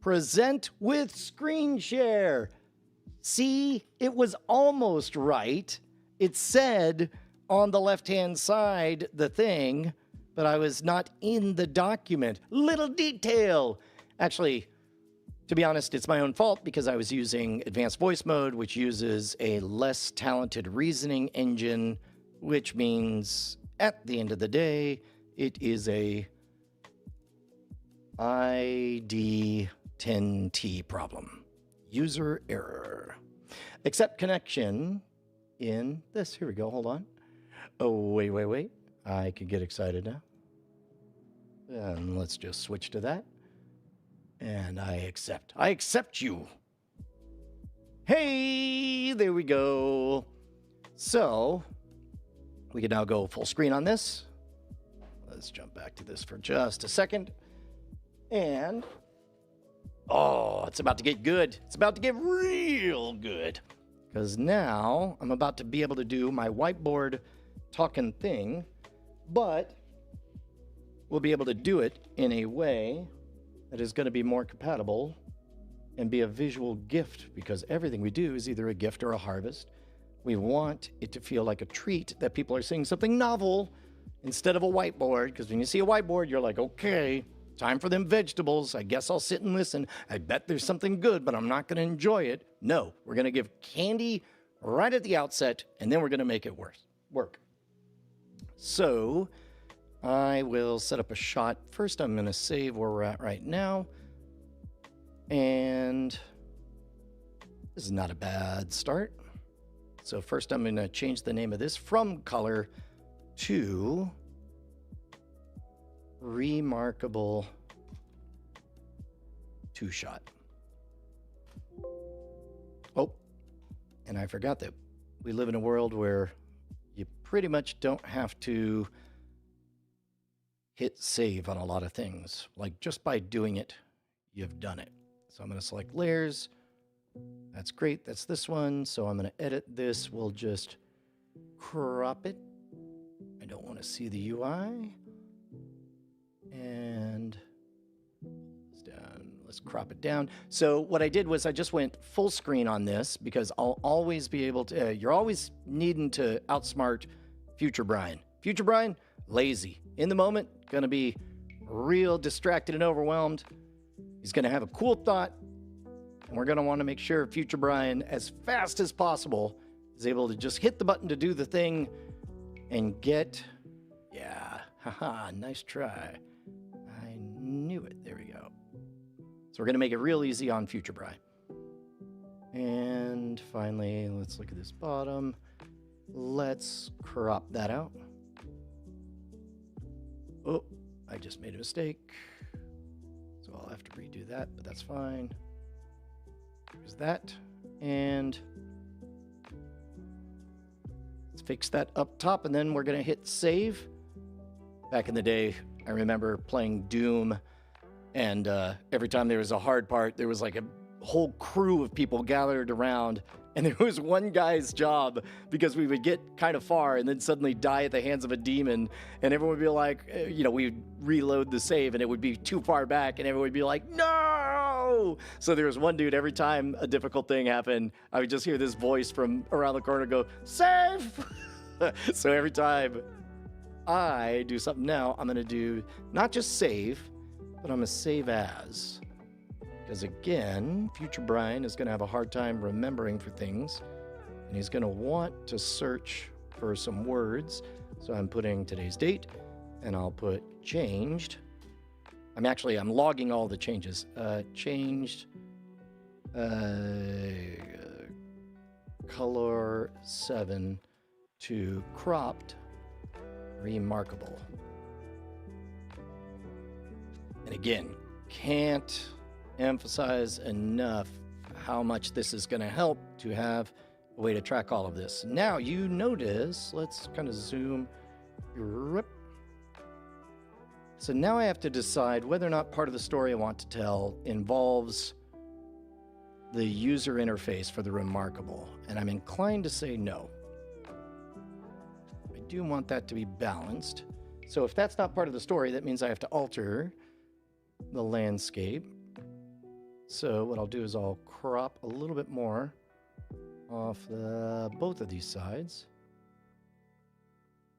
Present with screen share. See, it was almost right. It said on the left-hand side, the thing, but I was not in the document. Little detail. Actually, to be honest, it's my own fault because I was using advanced voice mode, which uses a less talented reasoning engine, which means at the end of the day, it is a ID10T problem. User error. Accept connection in this. Here we go. Hold on. Oh, wait. I could get excited now. And let's just switch to that. And I accept. I accept you. Hey, there we go. So we can now go full screen on this. Let's jump back to this for just a second. And, oh, it's about to get good. It's about to get real good. Because now I'm about to be able to do my whiteboard talking thing, but we'll be able to do it in a way that is going to be more compatible and be a visual gift, because everything we do is either a gift or a harvest. We want it to feel like a treat, that people are seeing something novel instead of a whiteboard, because when you see a whiteboard, you're like, okay, time for them vegetables. I guess I'll sit and listen. I bet there's something good, but I'm not going to enjoy it. No, we're going to give candy right at the outset, and then we're going to make it work. So I will set up a shot. First, I'm going to save where we're at right now. And this is not a bad start. So first, I'm going to change the name of this from color to Remarkable Two-Shot. Oh, and I forgot that we live in a world where you pretty much don't have to hit save on a lot of things. Like, just by doing it, you've done it. So I'm going to select layers. That's great. That's this one. So I'm going to edit this. We'll just crop it. I don't want to see the UI. And it's down. Let's crop it down. So what I did was I just went full screen on this, because I'll always be able to, you're always needing to outsmart Future Brian. Future Brian, lazy. In the moment, going to be real distracted and overwhelmed. He's going to have a cool thought, and we're going to want to make sure Future Brian, as fast as possible, is able to just hit the button to do the thing and get, yeah, haha, nice try. I knew it. There we go. So we're going to make it real easy on Future Brian. And finally, let's look at this bottom. Let's crop that out. Oh, I just made a mistake. So I'll have to redo that, but that's fine. There's that. And let's fix that up top, and then we're going to hit save. Back in the day, I remember playing Doom, and every time there was a hard part, there was like a whole crew of people gathered around, and there was one guy's job, because we would get kind of far and then suddenly die at the hands of a demon, and everyone would be like, you know, we'd reload the save and it would be too far back, and everyone would be like, no! So there was one dude, every time a difficult thing happened, I would just hear this voice from around the corner go, save! So every time I do something now, I'm going to do not just save, but I'm going to save as. Because again, Future Brian is going to have a hard time remembering for things, and he's going to want to search for some words. So I'm putting today's date, and I'll put changed. I'm logging all the changes. Changed color 7 to cropped remarkable. And again, can't emphasize enough how much this is going to help to have a way to track all of this. Now you notice, let's kind of zoom. So now I have to decide whether or not part of the story I want to tell involves the user interface for the remarkable, and I'm inclined to say no. I do want that to be balanced. So if that's not part of the story, that means I have to alter the landscape. So what I'll do is I'll crop a little bit more off both of these sides.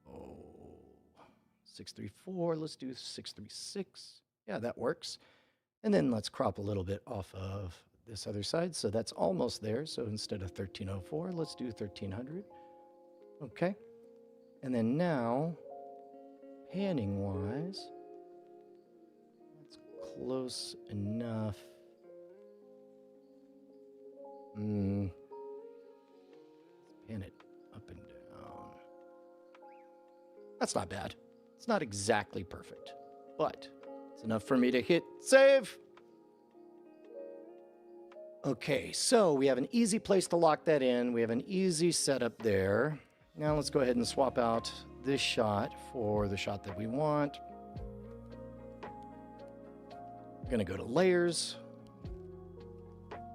Oh, 634, let's do 636. Yeah, that works. And then let's crop a little bit off of this other side. So that's almost there. So instead of 1304, let's do 1300. Okay. And then now, panning wise, that's close enough. Pan it up and down. That's not bad. It's not exactly perfect, but it's enough for me to hit save. Okay, so we have an easy place to lock that in. We have an easy setup there. Now let's go ahead and swap out this shot for the shot that we want. We're going to go to layers.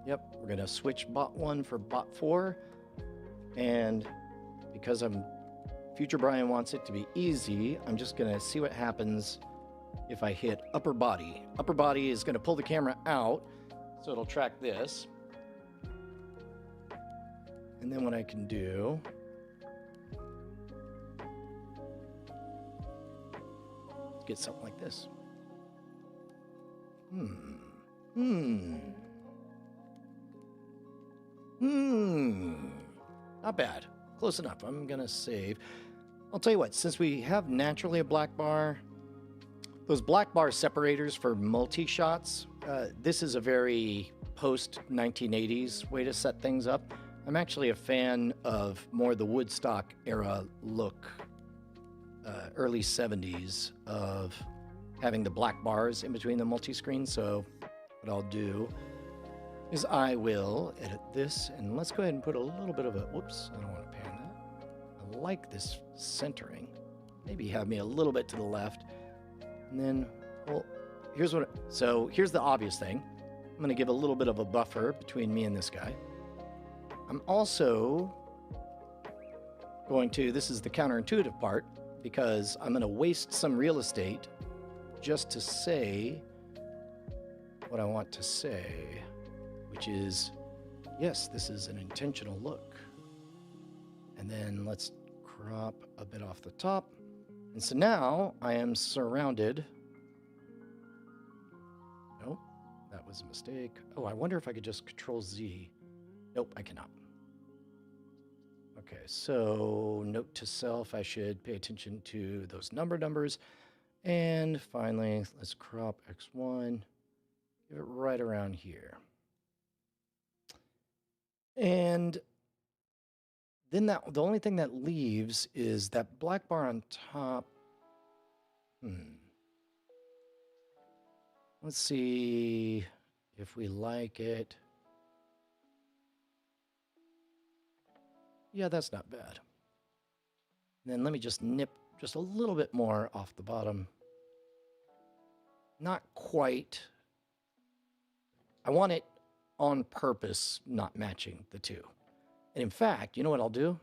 Yep, we're going to switch bot 1 for bot 4. And because Future Brian wants it to be easy, I'm just going to see what happens if I hit upper body. Upper body is going to pull the camera out, so it'll track this. And then what I can do, get something like this. Not bad. Close enough. I'm going to save. I'll tell you what, since we have naturally a black bar, those black bar separators for multi-shots, this is a very post-1980s way to set things up. I'm actually a fan of more the Woodstock era look, early 70s, of having the black bars in between the multi-screen. So what I'll do is I will edit this, and let's go ahead and put a little bit of a, whoops, I don't want to pan that. I like this centering. Maybe have me a little bit to the left. And then, well, here's the obvious thing. I'm going to give a little bit of a buffer between me and this guy. I'm also going to, this is the counterintuitive part, because I'm going to waste some real estate just to say what I want to say, which is, yes, this is an intentional look. And then let's crop a bit off the top. And so now I am surrounded. Nope, that was a mistake. Oh, I wonder if I could just Control Z. Nope, I cannot. Okay, so note to self, I should pay attention to those numbers. And finally, let's crop X1, give it right around here. And then the only thing that leaves is that black bar on top. Let's see if we like it. Yeah, that's not bad. And then let me just nip just a little bit more off the bottom. Not quite. I want it on purpose not matching the two. And in fact, you know what I'll do?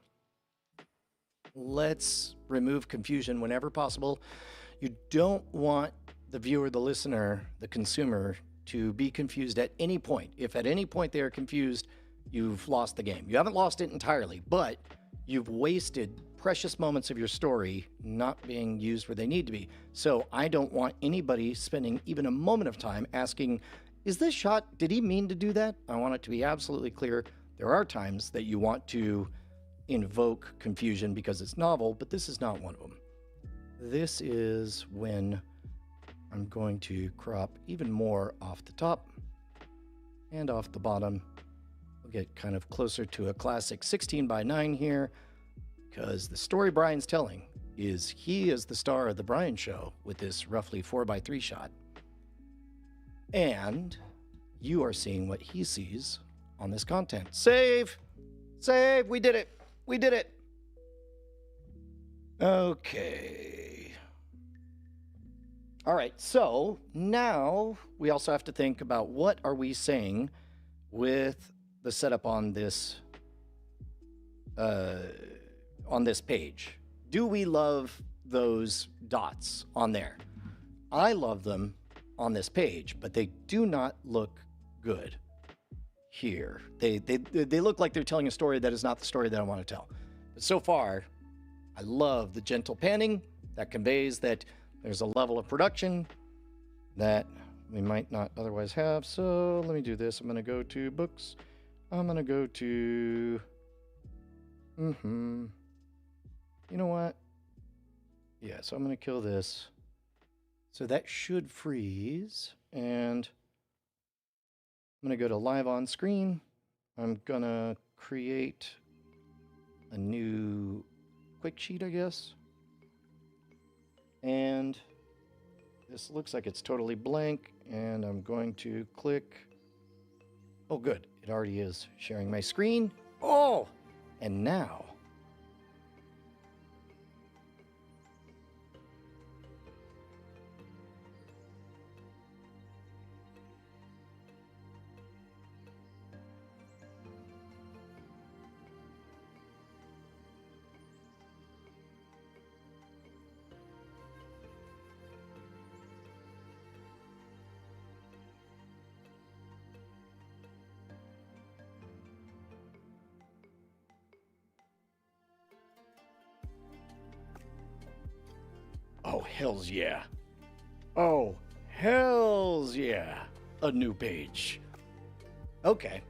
Let's remove confusion whenever possible. You don't want the viewer, the listener, the consumer to be confused at any point. If at any point they are confused, you've lost the game. You haven't lost it entirely, but you've wasted precious moments of your story not being used where they need to be. So I don't want anybody spending even a moment of time asking, is this shot, did he mean to do that? I want it to be absolutely clear. There are times that you want to invoke confusion because it's novel, but this is not one of them. This is when I'm going to crop even more off the top and off the bottom. We'll get kind of closer to a classic 16:9 here, because the story Brian's telling is he is the star of the Brian Show with this roughly 4:3 shot. And you are seeing what he sees on this content. Save! Save! We did it! We did it! Okay. All right, so now we also have to think about what are we saying with the setup on this page. Do we love those dots on there? I love them on this page, but they do not look good here. They look like they're telling a story that is not the story that I want to tell. But so far, I love the gentle panning that conveys that there's a level of production that we might not otherwise have. So let me do this. I'm going to go to books. I'm going to go to... You know what? Yeah, so I'm going to kill this. So that should freeze. And I'm going to go to live on screen. I'm going to create a new quick sheet, I guess. And this looks like it's totally blank. And I'm going to click. Oh, good. It already is sharing my screen. Oh! And now Oh, hells yeah. Oh, hells yeah. A new page. Okay,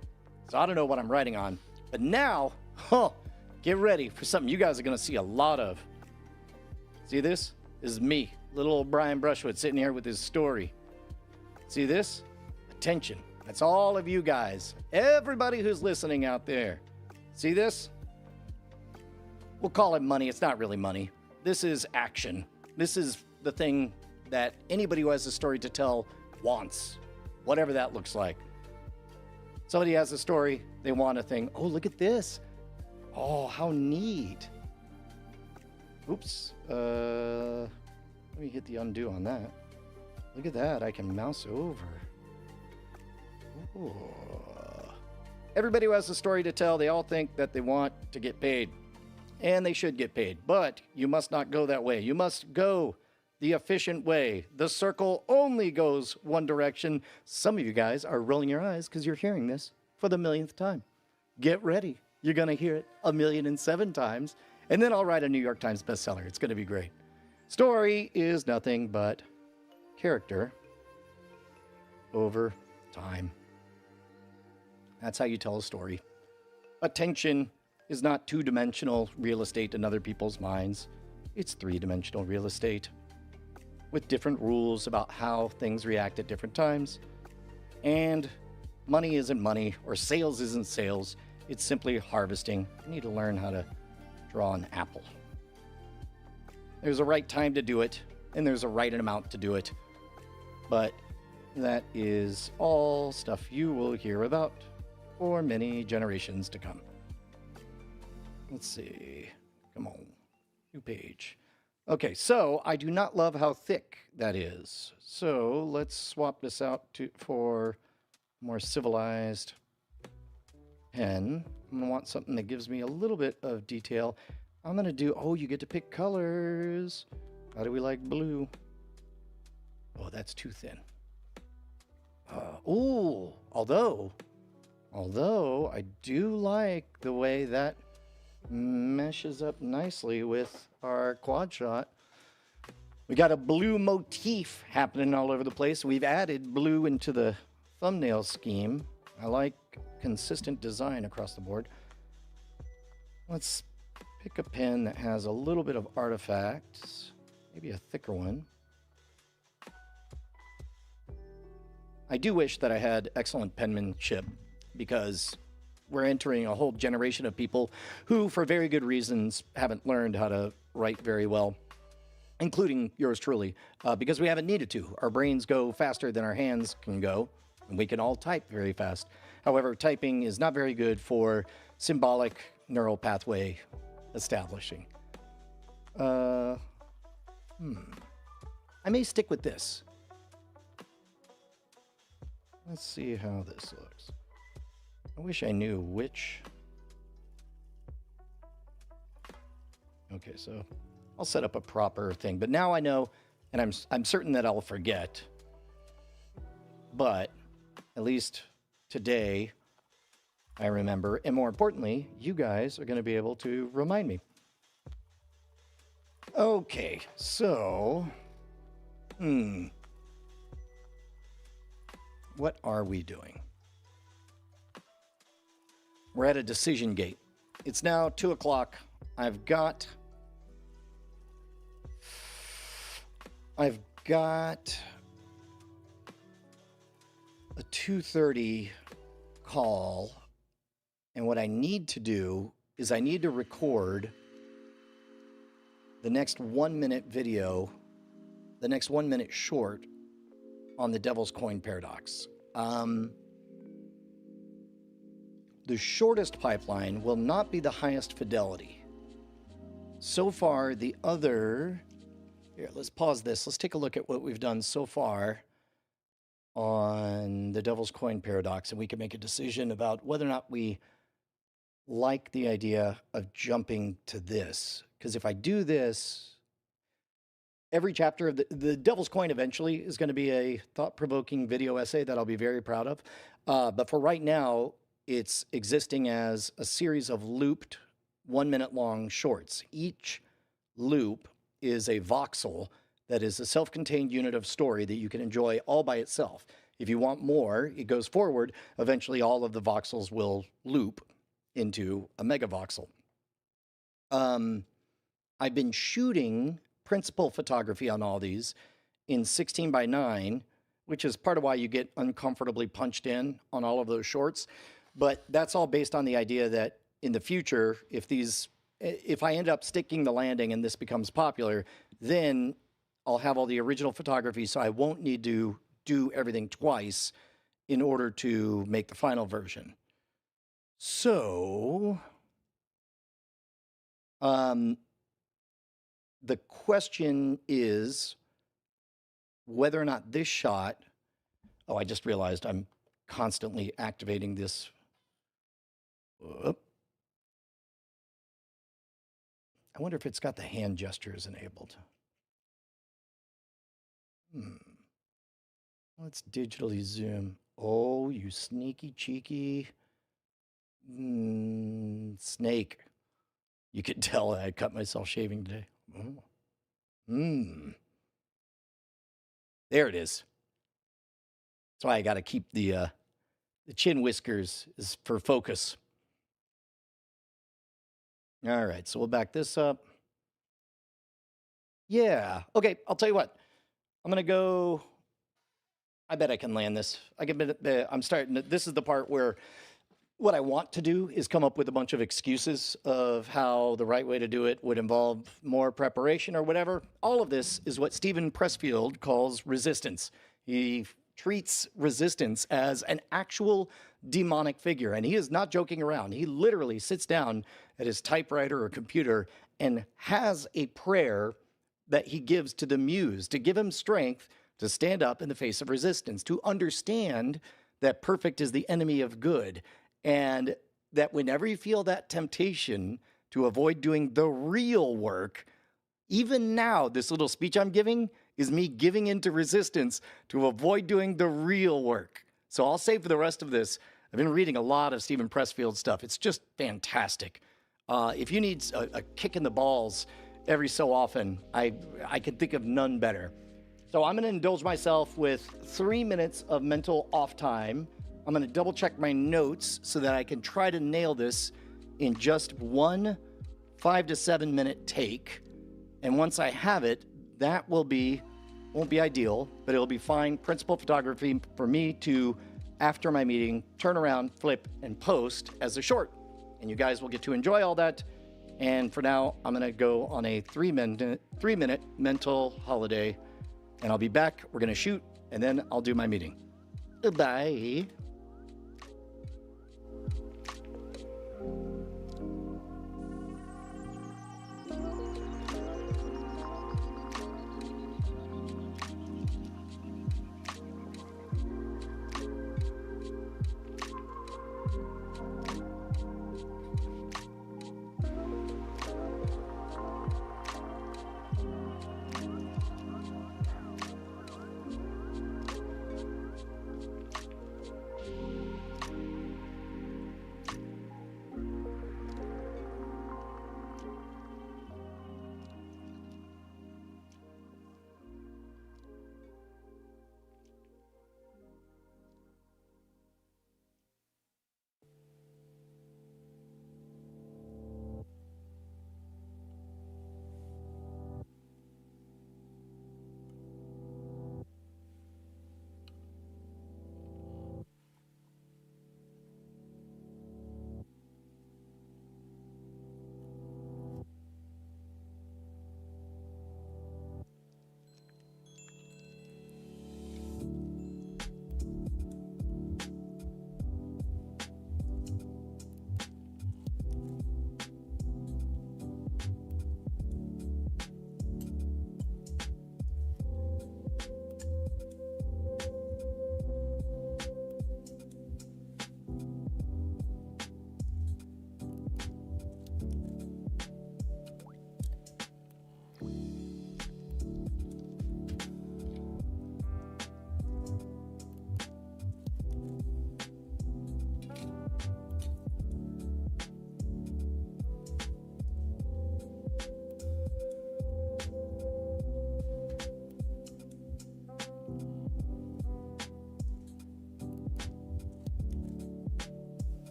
so I don't know what I'm writing on, but now, get ready for something you guys are going to see a lot of. See this? This is me, little old Brian Brushwood, sitting here with his story. See this? Attention. That's all of you guys. Everybody who's listening out there. See this? We'll call it money. It's not really money. This is action. This is the thing that anybody who has a story to tell wants, whatever that looks like. Somebody has a story, they want a thing. Oh, look at this. Oh, how neat. Oops. Let me hit the undo on that. Look at that. I can mouse over. Ooh. Everybody who has a story to tell, they all think that they want to get paid. And they should get paid. But you must not go that way. You must go the efficient way. The circle only goes one direction. Some of you guys are rolling your eyes because you're hearing this for the millionth time. Get ready. You're going to hear it 1,000,007 times. And then I'll write a New York Times bestseller. It's going to be great. Story is nothing but character over time. That's how you tell a story. Attention is not two-dimensional real estate in other people's minds. It's three-dimensional real estate with different rules about how things react at different times. And money isn't money, or sales isn't sales. It's simply harvesting. You need to learn how to draw an apple. There's a right time to do it, and there's a right amount to do it. But that is all stuff you will hear about for many generations to come. Let's see. Come on. New page. Okay, so I do not love how thick that is. So let's swap this out for more civilized pen. I'm going to want something that gives me a little bit of detail. I'm going to do, oh, you get to pick colors. How do we like blue? Oh, that's too thin. Ooh, although I do like the way that meshes up nicely with our quad shot. We got a blue motif happening all over the place. We've added blue into the thumbnail scheme. I like consistent design across the board. Let's pick a pen that has a little bit of artifacts, maybe a thicker one. I do wish that I had excellent penmanship, because we're entering a whole generation of people who, for very good reasons, haven't learned how to write very well, including yours truly, because we haven't needed to. Our brains go faster than our hands can go, and we can all type very fast. However, typing is not very good for symbolic neural pathway establishing. I may stick with this. Let's see how this looks. I wish I knew which. Okay, so I'll set up a proper thing. But now I know, and I'm certain that I'll forget. But at least today, I remember. And more importantly, you guys are going to be able to remind me. Okay, so... what are we doing? We're at a decision gate. It's now 2 o'clock. I've got a 2:30 call, and what I need to do is I need to record the next 1-minute video, the next 1-minute short on the Devil's Coin paradox. The shortest pipeline will not be the highest fidelity. So far, the other... Here, let's pause this. Let's take a look at what we've done so far on the Devil's Coin paradox, and we can make a decision about whether or not we like the idea of jumping to this. Because if I do this, every chapter of the Devil's Coin eventually is going to be a thought-provoking video essay that I'll be very proud of. But for right now, it's existing as a series of looped 1-minute long shorts. Each loop is a voxel that is a self-contained unit of story that you can enjoy all by itself. If you want more, it goes forward. Eventually, all of the voxels will loop into a megavoxel. I've been shooting principal photography on all these in 16:9, which is part of why you get uncomfortably punched in on all of those shorts. But that's all based on the idea that in the future, if I end up sticking the landing and this becomes popular, then I'll have all the original photography, so I won't need to do everything twice in order to make the final version. So, the question is whether or not this shot, oh, I just realized I'm constantly activating this. I wonder if it's got the hand gestures enabled. Let's digitally zoom. Oh, you sneaky, cheeky snake. You could tell I cut myself shaving today. There it is. That's why I got to keep the chin whiskers is for focus. All right, so we'll back this up. Yeah. Okay, I'll tell you what. I'm going to go. I bet I can land this. I'm starting. This is the part where what I want to do is come up with a bunch of excuses of how the right way to do it would involve more preparation or whatever. All of this is what Stephen Pressfield calls resistance. He treats resistance as an actual demonic figure, and he is not joking around. He literally sits down at his typewriter or computer and has a prayer that he gives to the muse to give him strength to stand up in the face of resistance, to understand that perfect is the enemy of good, and that whenever you feel that temptation to avoid doing the real work, even now, this little speech I'm giving is me giving into resistance to avoid doing the real work. So I'll say for the rest of this, I've been reading a lot of Stephen Pressfield stuff. It's just fantastic. If you need a kick in the balls every so often, I can think of none better. So I'm going to indulge myself with 3 minutes of mental off time. I'm going to double check my notes so that I can try to nail this in just one 5 to 7 minute take. And once I have it, that won't be ideal, but it'll be fine principal photography for me to, after my meeting, turn around, flip, and post as a short. And you guys will get to enjoy all that. And for now, I'm going to go on a 3 minute mental holiday. And I'll be back. We're going to shoot, and then I'll do my meeting. Bye.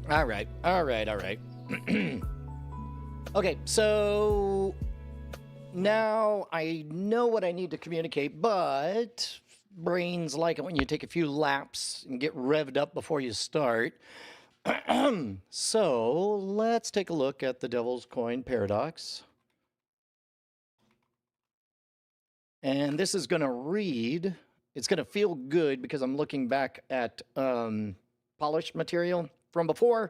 All right, all right, all right. Okay, so now I know what I need to communicate, but brains like it when you take a few laps and get revved up before you start. So let's take a look at the Devil's Coin Paradox. And this is going to read, it's going to feel good because I'm looking back at polished material from before.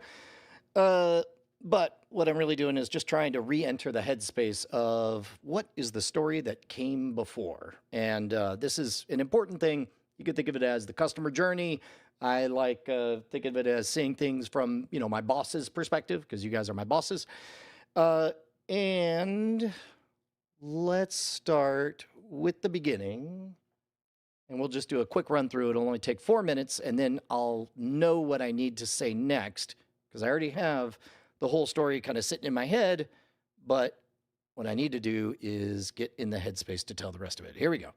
But what I'm really doing is just trying to re-enter the headspace of what is the story that came before. And this is an important thing. You could think of it as the customer journey. I like think of it as seeing things from, my boss's perspective, because you guys are my bosses. And let's start with the beginning. And we'll just do a quick run through. It'll only take 4 minutes, and then I'll know what I need to say next, because I already have the whole story kind of sitting in my head. But what I need to do is get in the headspace to tell the rest of it. Here we go.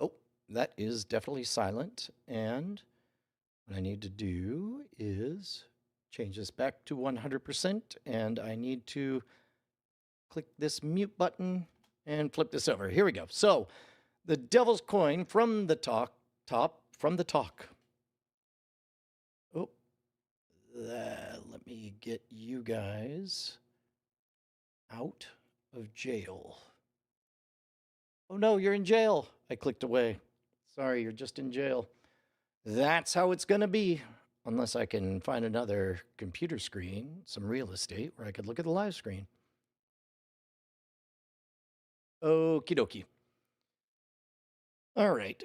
Oh, that is definitely silent. And what I need to do is change this back to 100%. And I need to click this mute button and flip this over. Here we go. So the devil's coin from the top. Oh, let me get you guys out of jail. Oh no, you're in jail. I clicked away. Sorry, you're just in jail. That's how it's going to be. Unless I can find another computer screen, some real estate, where I could look at the live screen. Okie dokie. All right.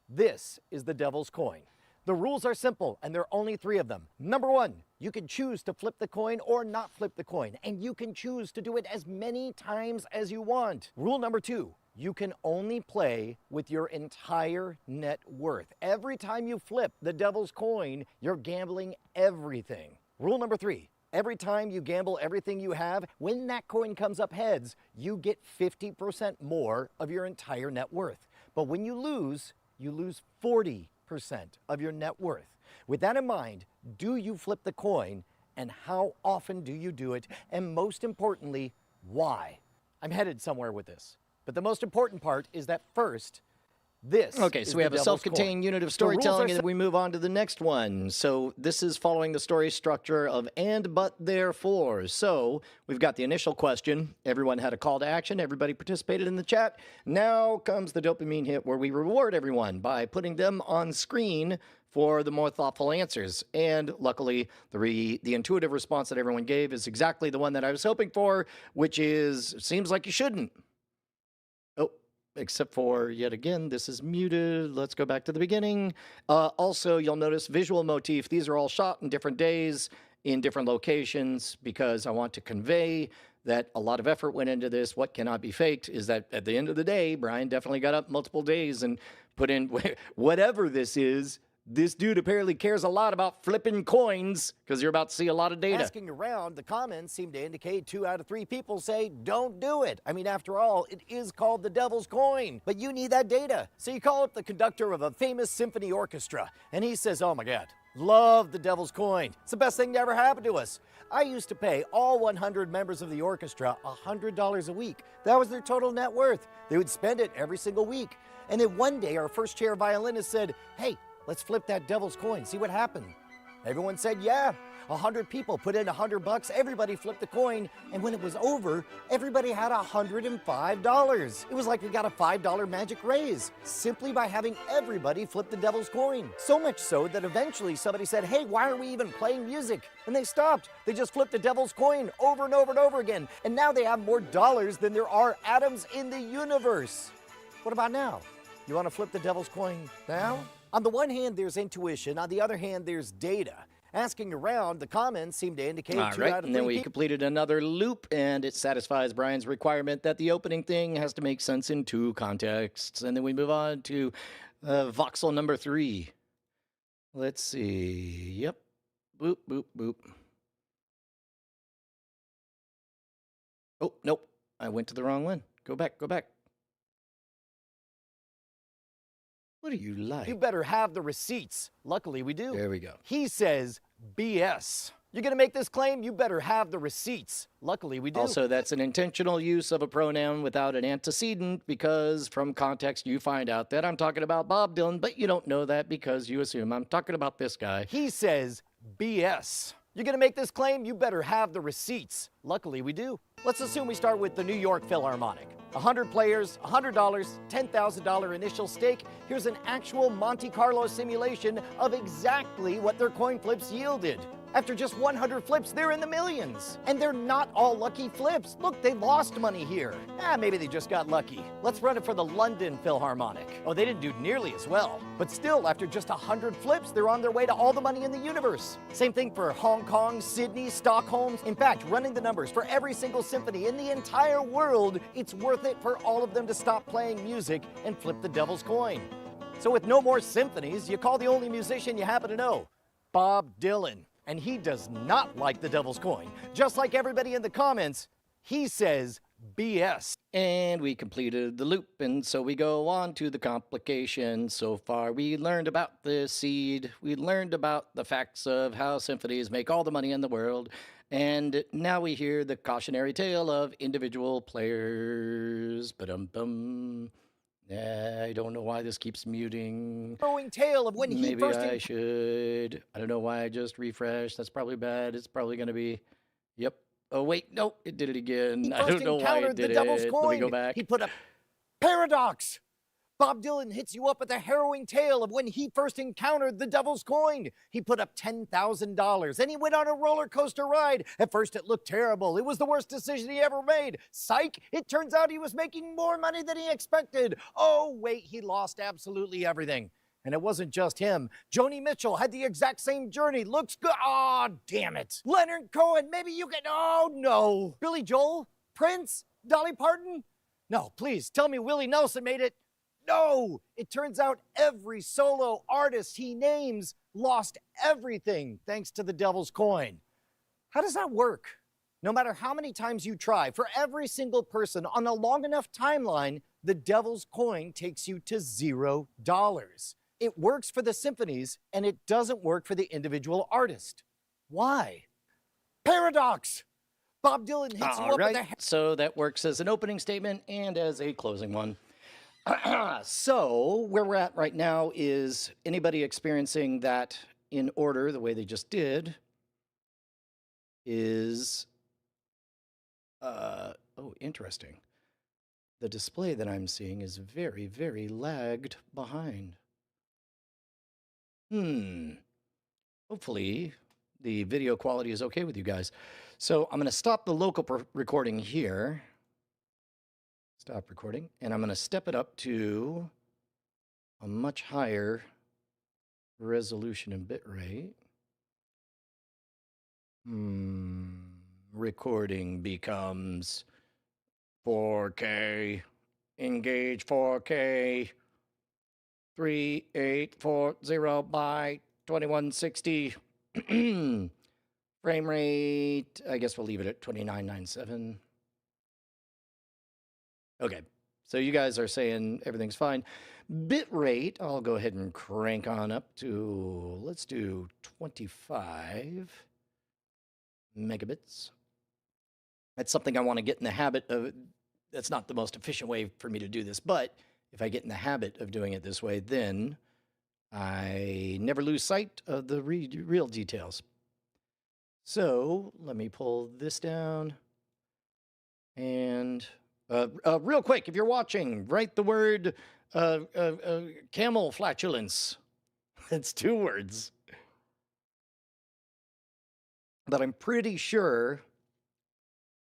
This is the devil's coin. The rules are simple, and there are only 3 of them. Number 1, you can choose to flip the coin or not flip the coin, and you can choose to do it as many times as you want. Rule number 2, you can only play with your entire net worth. Every time you flip the devil's coin, you're gambling everything. Rule number 3, every time you gamble everything you have, when that coin comes up heads, you get 50% more of your entire net worth. But when you lose 40% of your net worth. With that in mind, do you flip the coin, and how often do you do it? And most importantly, why? I'm headed somewhere with this. But the most important part is that first, this. Okay, so we have a self-contained unit of storytelling, and then we move on to the next one. So this is following the story structure of and, but, therefore. So we've got the initial question. Everyone had a call to action. Everybody participated in the chat. Now comes the dopamine hit, where we reward everyone by putting them on screen for the more thoughtful answers. And luckily, the intuitive response that everyone gave is exactly the one that I was hoping for, which is, seems like you shouldn't. Except for, yet again, this is muted. Let's go back to the beginning. Also, you'll notice visual motif. These are all shot in different days, in different locations, because I want to convey that a lot of effort went into this. What cannot be faked is that at the end of the day, Brian definitely got up multiple days and put in whatever this is. This dude apparently cares a lot about flipping coins, because you're about to see a lot of data. Asking around, the comments seem to indicate 2 out of 3 people say, don't do it. I mean, after all, it is called the devil's coin, but you need that data. So you call up the conductor of a famous symphony orchestra, and he says, oh my God, love the devil's coin. It's the best thing to ever happen to us. I used to pay all 100 members of the orchestra $100 a week. That was their total net worth. They would spend it every single week. And then one day, our first chair violinist said, hey, let's flip that devil's coin, see what happened. Everyone said, yeah. 100 people put in $100, everybody flipped the coin, and when it was over, everybody had $105. It was like we got a $5 magic raise, simply by having everybody flip the devil's coin. So much so that eventually somebody said, hey, why are we even playing music? And they stopped. They just flipped the devil's coin over and over and over again, and now they have more dollars than there are atoms in the universe. What about now? You want to flip the devil's coin now? On the one hand, there's intuition. On the other hand, there's data. Asking around, the comments seem to indicate 2 out of 3 and then we completed another loop, and it satisfies Brian's requirement that the opening thing has to make sense in 2 contexts. And then we move on to voxel number 3. Let's see. Yep. Boop, boop, boop. Oh, nope. I went to the wrong one. Go back, go back. What do you like? You better have the receipts. Luckily, we do. There we go. He says BS. You're going to make this claim? You better have the receipts. Luckily, we do. Also, that's an intentional use of a pronoun without an antecedent, because from context, you find out that I'm talking about Bob Dylan, but you don't know that because you assume I'm talking about this guy. He says BS. You're going to make this claim? You better have the receipts. Luckily, we do. Let's assume we start with the New York Philharmonic. 100 players, $100, $10,000 initial stake. Here's an actual Monte Carlo simulation of exactly what their coin flips yielded. After just 100 flips, they're in the millions. And they're not all lucky flips. Look, they lost money here. Maybe they just got lucky. Let's run it for the London Philharmonic. Oh, they didn't do nearly as well. But still, after just 100 flips, they're on their way to all the money in the universe. Same thing for Hong Kong, Sydney, Stockholm. In fact, running the numbers for every single symphony in the entire world, it's worth it for all of them to stop playing music and flip the devil's coin. So with no more symphonies, you call the only musician you happen to know, Bob Dylan. And he does not like the devil's coin. Just like everybody in the comments, he says BS. And we completed the loop, and so we go on to the complication. So far, we learned about the seed. We learned about the facts of how symphonies make all the money in the world. And now we hear the cautionary tale of individual players. Ba-dum-bum. I don't know why this keeps muting. Growing tale of when he Maybe first. I should. I don't know why I just refreshed. That's probably bad. It's probably going to be. Yep. Oh, wait. No, it did it again. I don't know why it did it. Let me go back. He put up paradox. Bob Dylan hits you up with a harrowing tale of when he first encountered the devil's coin. He put up $10,000 and he went on a roller coaster ride. At first it looked terrible. It was the worst decision he ever made. Psych, it turns out he was making more money than he expected. Oh, wait, he lost absolutely everything. And it wasn't just him. Joni Mitchell had the exact same journey. Looks good. Oh, damn it. Leonard Cohen, maybe you can. Oh, no. Billy Joel? Prince? Dolly Parton? No, please, tell me Willie Nelson made it. No, it turns out every solo artist he names lost everything thanks to the devil's coin. How does that work? No matter how many times you try, for every single person on a long enough timeline, the devil's coin takes you to $0. It works for the symphonies, and it doesn't work for the individual artist. Why? Paradox! Bob Dylan hits you up with a... So that works as an opening statement and as a closing one. So where we're at right now is anybody experiencing that in order the way they just did is, oh, interesting. The display that I'm seeing is very, very lagged behind. Hopefully the video quality is okay with you guys. So I'm going to stop the local recording here. Stop recording, and I'm going to step it up to a much higher resolution and bit rate. Recording becomes 4K. Engage 4K. 3840 by 2160. Frame rate, I guess we'll leave it at 2997. Okay, so you guys are saying everything's fine. Bit rate, I'll go ahead and crank on up to, let's do 25 megabits. That's something I want to get in the habit of. That's not the most efficient way for me to do this, but if I get in the habit of doing it this way, then I never lose sight of the real details. So let me pull this down and... real quick, if you're watching, write the word camel flatulence. It's 2 words. But I'm pretty sure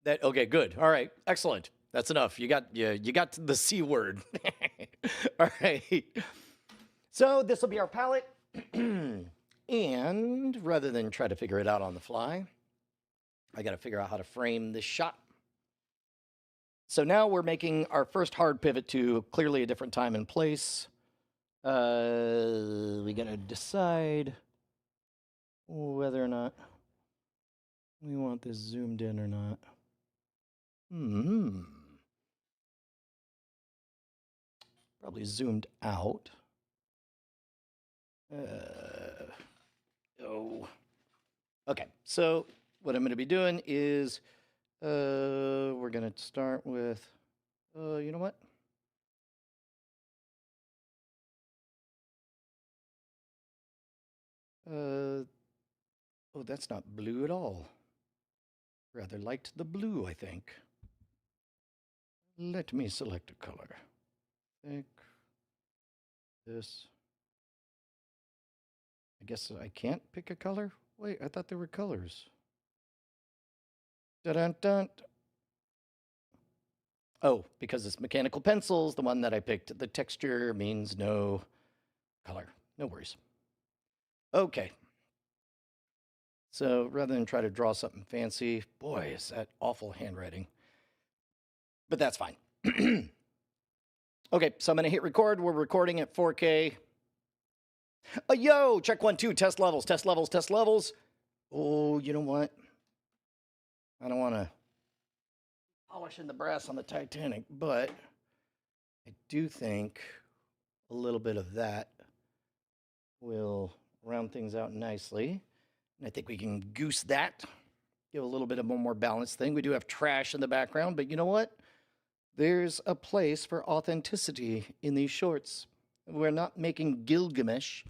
that, okay, good. All right, excellent. That's enough. You got the C word. All right. So this will be our palette. And rather than try to figure it out on the fly, I got to figure out how to frame this shot. So now we're making our first hard pivot to clearly a different time and place. We got to decide whether or not we want this zoomed in or not. Probably zoomed out. Okay, so what I'm going to be doing is we're going to start with, you know what? Oh, that's not blue at all. Rather liked the blue, I think. Let me select a color. Think this. I guess I can't pick a color? Wait, I thought there were colors. Dun-dun-dun. Oh, because it's mechanical pencils, the one that I picked, the texture means no color. No worries. Okay. So rather than try to draw something fancy, boy, is that awful handwriting. But that's fine. Okay, so I'm going to hit record. We're recording at 4K. Yo, check 1, 2, test levels, test levels, test levels. Oh, you know what? I don't want to polish in the brass on the Titanic, but I do think a little bit of that will round things out nicely. And I think we can goose that, give a little bit of a more balanced thing. We do have trash in the background, but you know what? There's a place for authenticity in these shorts. We're not making Gilgamesh.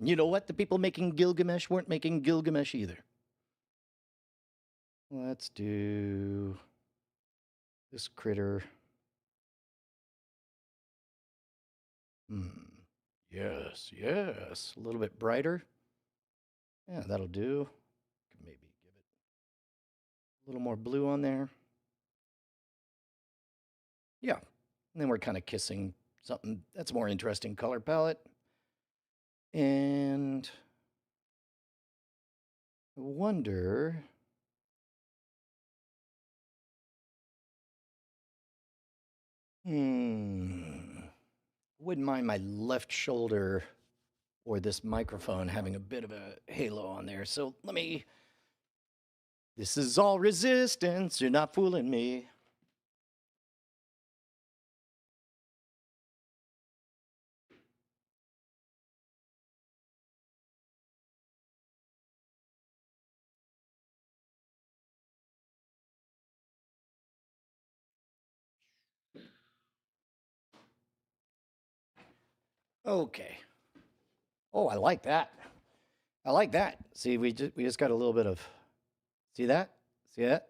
And you know what? The people making Gilgamesh weren't making Gilgamesh either. Let's do this critter. Yes, yes. A little bit brighter. Yeah, that'll do. Can maybe give it a little more blue on there. Yeah. And then we're kind of kissing something that's a more interesting color palette. And I wonder. Wouldn't mind my left shoulder or this microphone having a bit of a halo on there. So let me. This is all resistance. You're not fooling me. Okay. Oh, I like that. I like that. See, we just got a little bit of. See that? See that?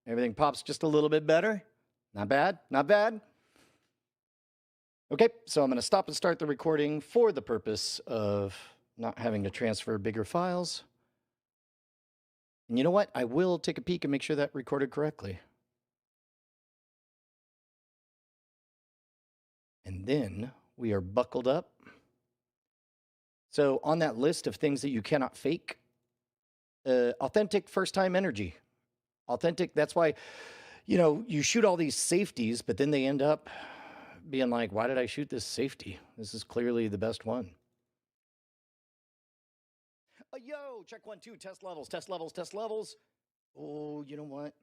Everything pops just a little bit better. Not bad. Not bad. Okay, so I'm going to stop and start the recording for the purpose of not having to transfer bigger files. And you know what? I will take a peek and make sure that recorded correctly. And then we are buckled up. So on that list of things that you cannot fake, authentic first-time energy. Authentic, that's why, you shoot all these safeties, but then they end up being like, why did I shoot this safety? This is clearly the best one. Yo, check 1, 2, test levels, test levels, test levels. Oh, you know what?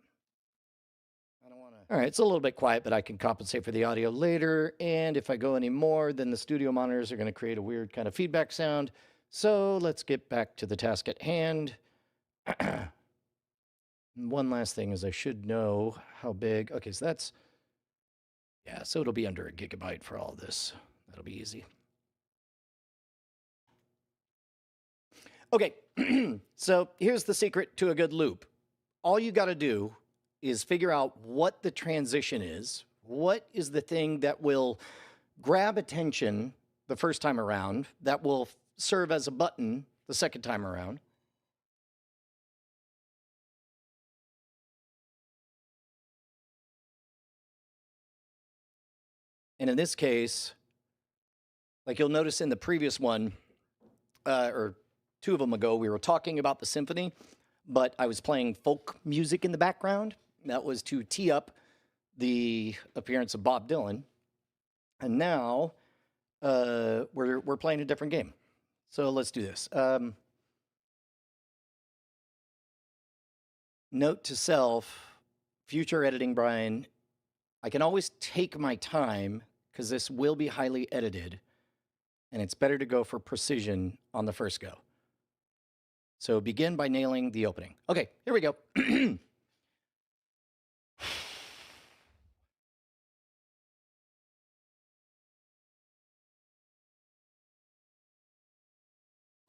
I don't want to. All right, it's a little bit quiet, but I can compensate for the audio later. And if I go any more, then the studio monitors are going to create a weird kind of feedback sound. So let's get back to the task at hand. One last thing is I should know how big. Okay, so that's, yeah, so it'll be under a gigabyte for all this. That'll be easy. Okay, so here's the secret to a good loop. All you got to do is figure out what the transition is. What is the thing that will grab attention the first time around, that will serve as a button the second time around. And in this case, like you'll notice in the previous one, or two of them ago, we were talking about the symphony, but I was playing folk music in the background. That was to tee up the appearance of Bob Dylan. And now we're playing a different game. So let's do this. Note to self, future editing, Brian, I can always take my time because this will be highly edited, and it's better to go for precision on the first go. So begin by nailing the opening. Okay, here we go.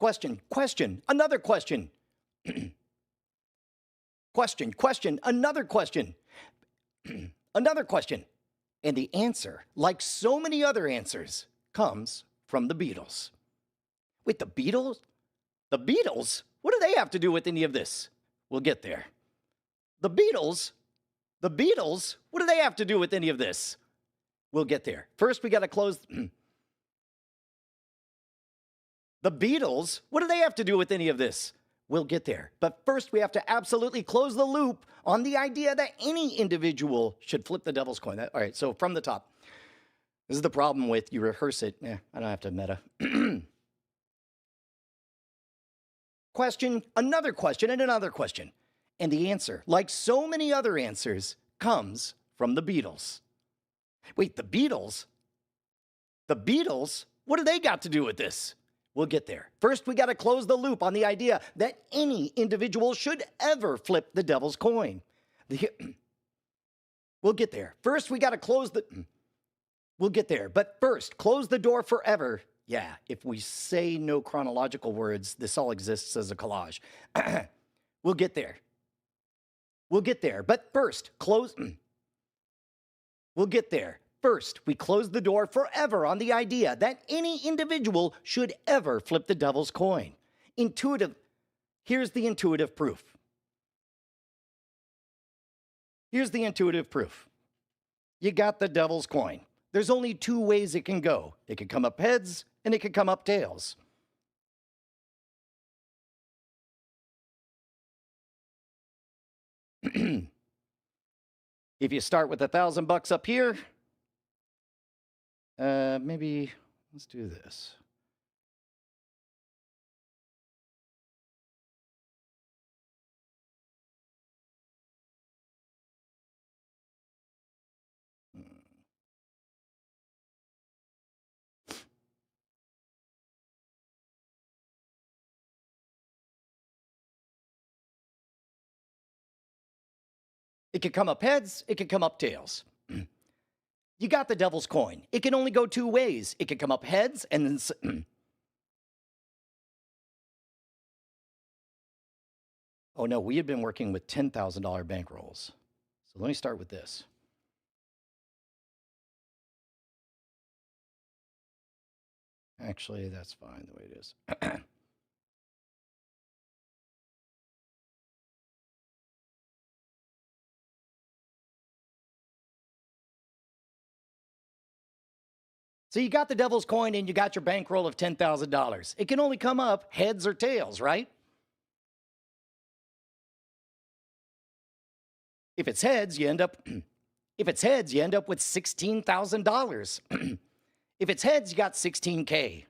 Question, another question. Question, another question. Another question. And the answer, like so many other answers, comes from the Beatles. Wait, the Beatles? The Beatles? What do they have to do with any of this? We'll get there. The Beatles? The Beatles? What do they have to do with any of this? We'll get there. First, we got to close. The Beatles? What do they have to do with any of this? We'll get there. But first, we have to absolutely close the loop on the idea that any individual should flip the devil's coin. All right, so from the top. This is the problem with you rehearse it. I don't have to meta. Question, another question, and another question. And the answer, like so many other answers, comes from the Beatles. Wait, the Beatles? The Beatles? What do they got to do with this? We'll get there. First, we got to close the loop on the idea that any individual should ever flip the devil's coin. We'll get there. First, we got to close the... We'll get there. But first, close the door forever. Yeah, if we say no chronological words, this all exists as a collage. We'll get there. We'll get there. But first, close... We'll get there. First, we close the door forever on the idea that any individual should ever flip the devil's coin. Here's the intuitive proof. Here's the intuitive proof. You got the devil's coin. There's only two ways it can go. It could come up heads, and it could come up tails. If you start with $1,000 up here, maybe let's do this. It could come up heads, it could come up tails. You got the devil's coin. It can only go two ways. It could come up heads and then... Oh no, we had been working with $10,000 bankrolls. So let me start with this. Actually, that's fine the way it is. So you got the devil's coin and you got your bankroll of $10,000. It can only come up heads or tails, right? If it's heads, you end up with $16,000. If it's heads, you got 16K.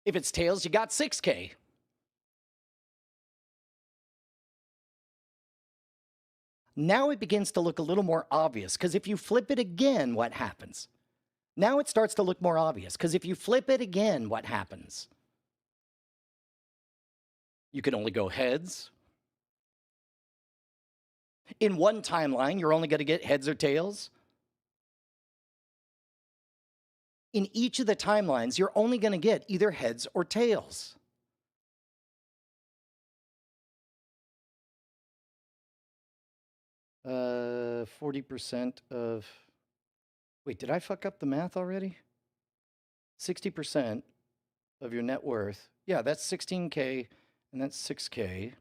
If it's tails, you got 6K. Now it begins to look a little more obvious, because if you flip it again, what happens? Now it starts to look more obvious, because if you flip it again, what happens? You can only go heads. In one timeline, you're only going to get heads or tails. In each of the timelines, you're only going to get either heads or tails. Uh, 40% of... Wait, did I fuck up the math already? 60% of your net worth. Yeah, that's 16K, and that's 6K.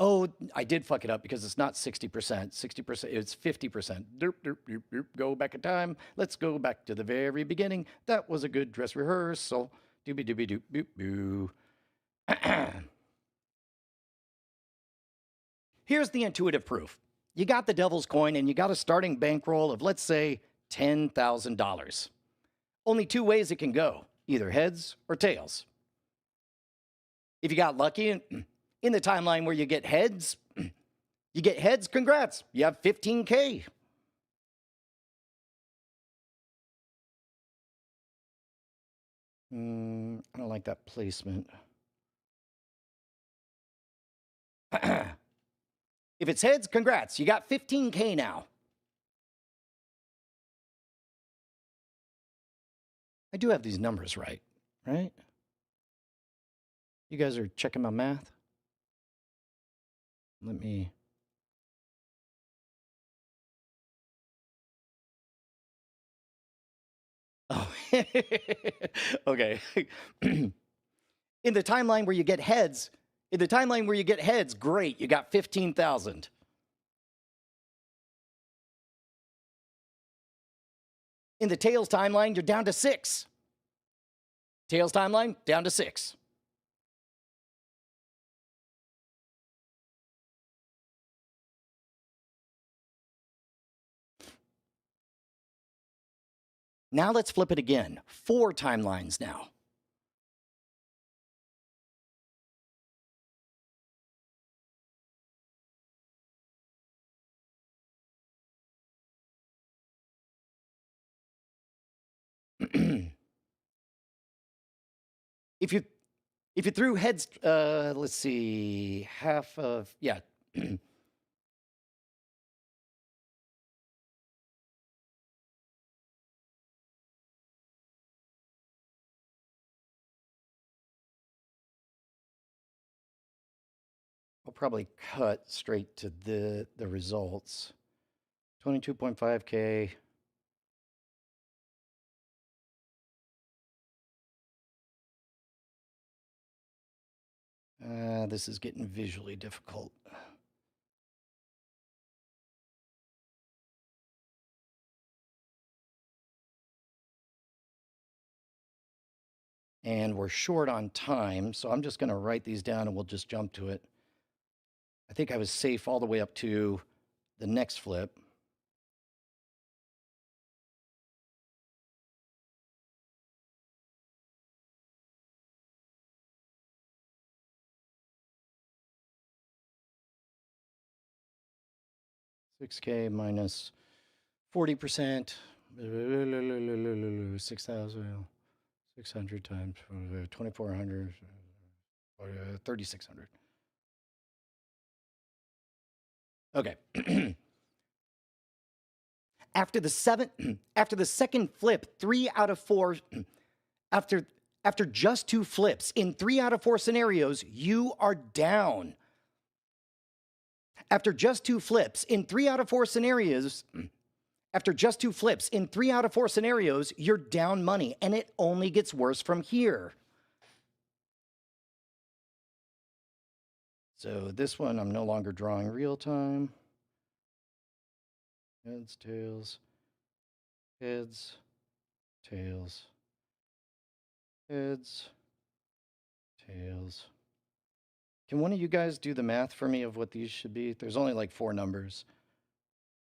Oh, I did fuck it up because it's not 60%. 60%, it's 50%. Derp, derp, derp, derp. Go back in time. Let's go back to the very beginning. That was a good dress rehearsal. Doobie doobie doop boop boo. Here's the intuitive proof. You got the devil's coin and you got a starting bankroll of, let's say, $10,000. Only two ways it can go, either heads or tails. If you got lucky, in the timeline where you get heads, congrats, you have 15K. I don't like that placement. If it's heads, congrats. You got 15K now. I do have these numbers right? You guys are checking my math? Let me... Oh, okay. In the timeline where you get heads, great, you got 15,000. In the tails timeline, you're down to 6. Tails timeline, down to 6. Now let's flip it again. 4 timelines now. If you threw heads, let's see, half of, yeah. I'll probably cut straight to the results. 22.5K. This is getting visually difficult. And we're short on time, so I'm just going to write these down and we'll just jump to it. I think I was safe all the way up to the next flip. $6K minus 40%, 6,600 times 2,400, 3,600. Okay. After the second flip, 3 out of 4, after just 2 flips, in 3 out of 4 scenarios, you are down. After just 2 flips, in 3 out of 4 scenarios, you're down money, and it only gets worse from here. So this one, I'm no longer drawing real time. Heads, tails, heads, tails, heads, tails. Can one of you guys do the math for me of what these should be? There's only like 4 numbers.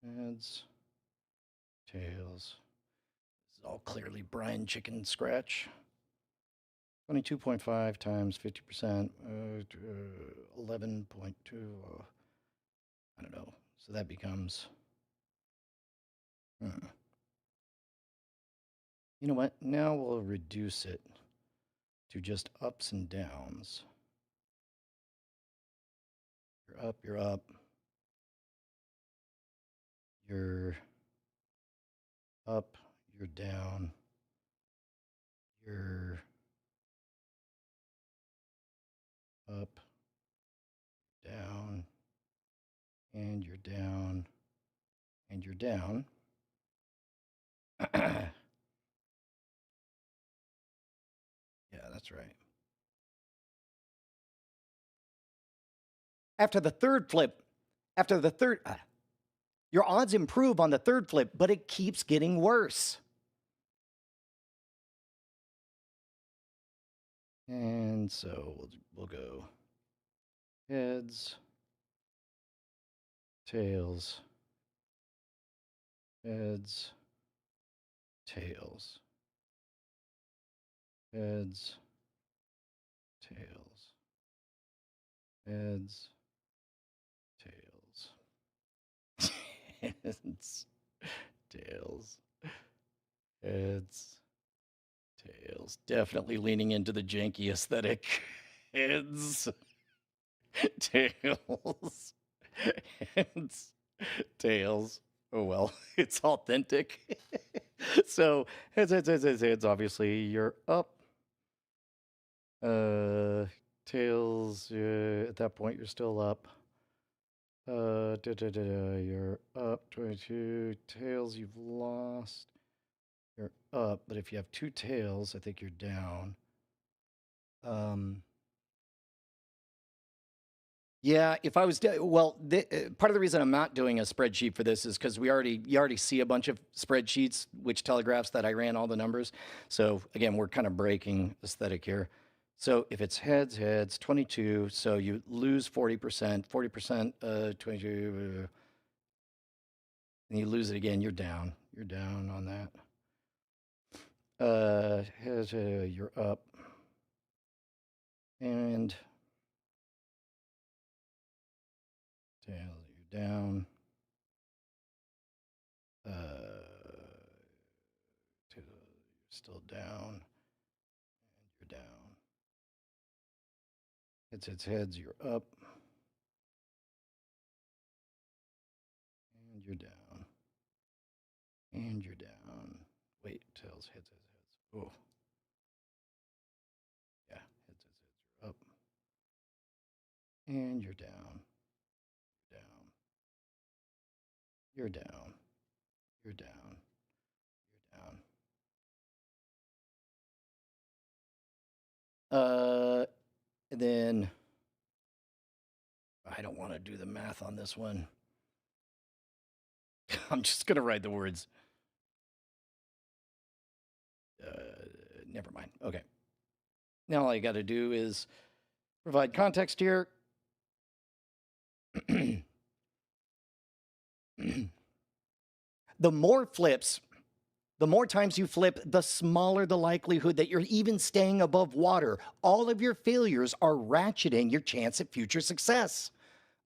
Heads, tails. This is all clearly Brian Chicken Scratch. 22.5 times 50%, 11.2, I don't know. So that becomes, you know what? Now we'll reduce it to just ups and downs. You're up, you're up. You're up, you're down. You're up, down, and you're down, and you're down. Yeah, that's right. After the third flip, your odds improve on the third flip, but it keeps getting worse. And so we'll go heads, tails, heads, tails, heads, tails, heads, tails, heads, tails, heads, Tails. Definitely leaning into the janky aesthetic. Heads. Tails. Heads. Tails. Oh well, it's authentic. So heads. Obviously, you're up. Tails. At that point, you're still up. You're up 22. Tails, you've lost. You're up, but if you have two tails, I think you're down. Yeah, if I was part of the reason I'm not doing a spreadsheet for this is because you already see a bunch of spreadsheets which telegraphs that I ran all the numbers. So again, we're kind of breaking aesthetic here. So if it's heads, 22, so you lose 40%, 22, and you lose it again, you're down. You're down on that. Heads, you're up. And tails, you're down. Tails, you're still down. And you're down. Heads, you're up. And you're down. And you're down. Wait, tails, heads. Oh. Yeah, heads, you're up. And you're down. Down. You're down. You're down. You're down. And then I don't want to do the math on this one. I'm just going to write the words. Never mind. Okay. Now all I got to do is provide context here. The more times you flip, the smaller the likelihood that you're even staying above water. All of your failures are ratcheting your chance at future success.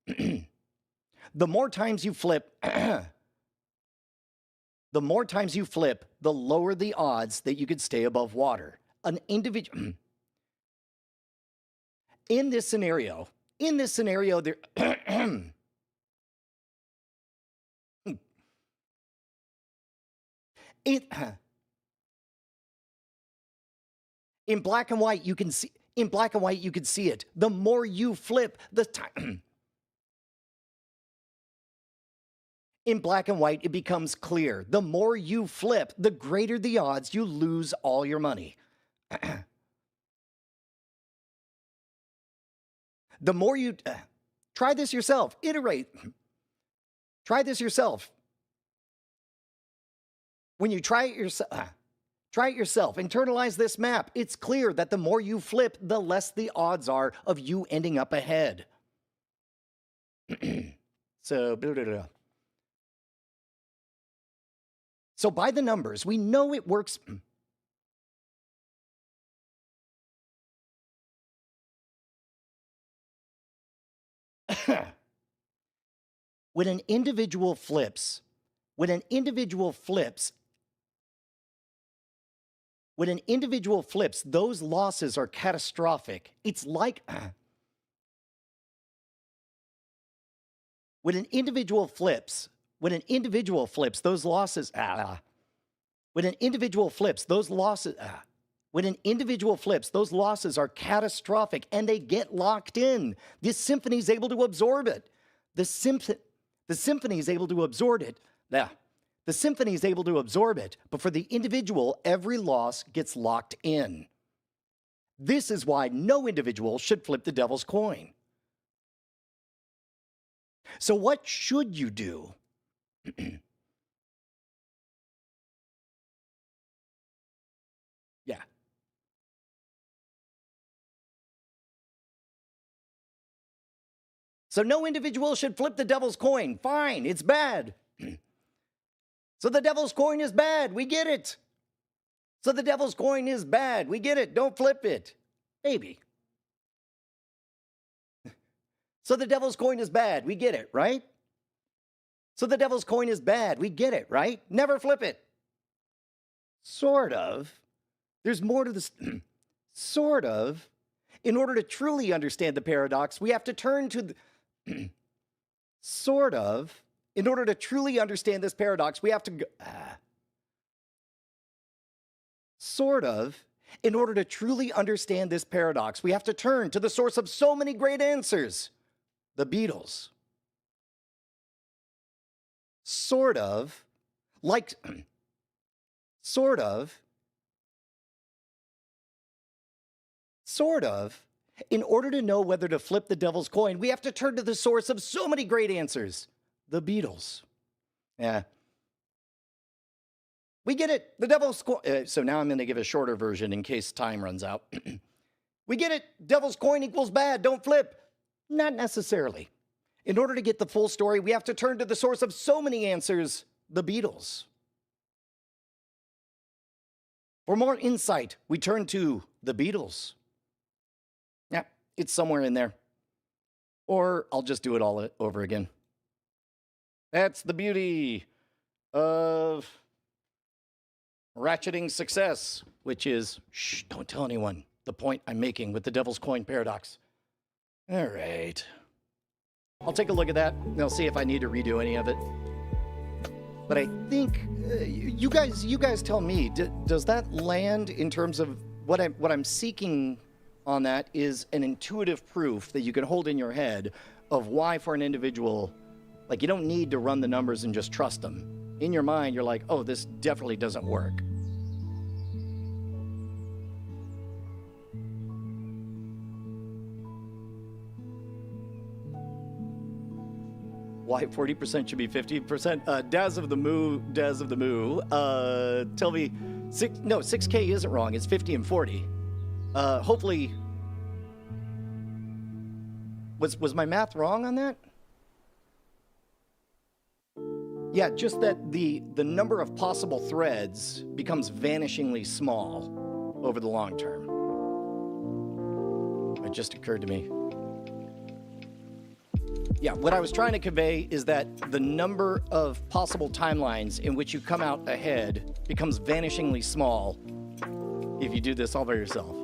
The more times you flip, the lower the odds that you could stay above water. An individual in this scenario, there in black and white you can see it. The more you flip, the time in black and white it becomes clear. The more you flip, the greater the odds you lose all your money. The more you try this yourself, iterate. Try this yourself. When you try it yourself, internalize this map. It's clear that the more you flip, the less the odds are of you ending up ahead. So by the numbers, we know it works. When an individual flips, those losses are catastrophic. It's like when an individual flips, those losses are catastrophic and they get locked in. This symphony is able to absorb it. The symphony is able to absorb it. The symphony is able to absorb it, but for the individual, every loss gets locked in. This is why no individual should flip the devil's coin. So what should you do? Yeah. So no individual should flip the devil's coin. Fine, it's bad. So the devil's coin is bad. We get it. So the devil's coin is bad. We get it. Don't flip it. Maybe. So the devil's coin is bad. We get it, right? So the devil's coin is bad. We get it, right? Never flip it. Sort of. There's more to this. Sort of. In order to truly understand the paradox, we have to turn to the. Sort of. In order to truly understand this paradox, we have to go. Sort of. In order to truly understand this paradox, we have to turn to the source of so many great answers, the Beatles. Sort of. Like. Sort of. Sort of. In order to know whether to flip the devil's coin, we have to turn to the source of so many great answers, the Beatles. Yeah. We get it. The devil's coin. So now I'm going to give a shorter version in case time runs out. We get it. Devil's coin equals bad. Don't flip. Not necessarily. In order to get the full story, we have to turn to the source of so many answers, the Beatles. For more insight, we turn to the Beatles. Yeah, it's somewhere in there. Or I'll just do it all over again. That's the beauty of ratcheting success, which is, shh, don't tell anyone the point I'm making with the devil's coin paradox. All right. I'll take a look at that, and I'll see if I need to redo any of it. But I think you guys tell me, does that land in terms of what I'm seeking on that is an intuitive proof that you can hold in your head of why for an individual, like you don't need to run the numbers and just trust them. In your mind, you're like, oh, this definitely doesn't work. Why 40% should be 50%? Daz of the Moo, tell me, 6K isn't wrong, it's 50 and 40. Hopefully, was my math wrong on that? Yeah, just that the number of possible threads becomes vanishingly small over the long term. It just occurred to me. Yeah, what I was trying to convey is that the number of possible timelines in which you come out ahead becomes vanishingly small if you do this all by yourself.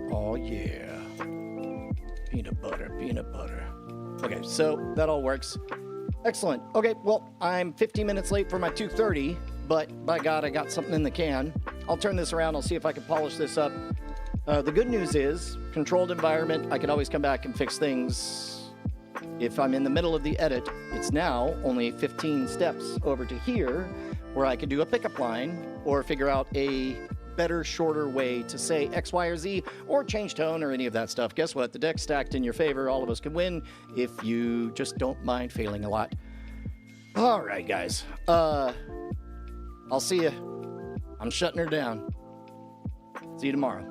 Oh yeah. Peanut butter, peanut butter. Okay, so that all works. Excellent. Okay, well, I'm 15 minutes late for my 2:30, but by God, I got something in the can. I'll turn this around. I'll see if I can polish this up. The good news is, controlled environment, I can always come back and fix things. If I'm in the middle of the edit, it's now only 15 steps over to here, where I can do a pickup line, or figure out a better, shorter way to say X, Y, or Z, or change tone, or any of that stuff. Guess what? The deck's stacked in your favor. All of us can win if you just don't mind failing a lot. All right, guys. I'll see you. I'm shutting her down. See you tomorrow.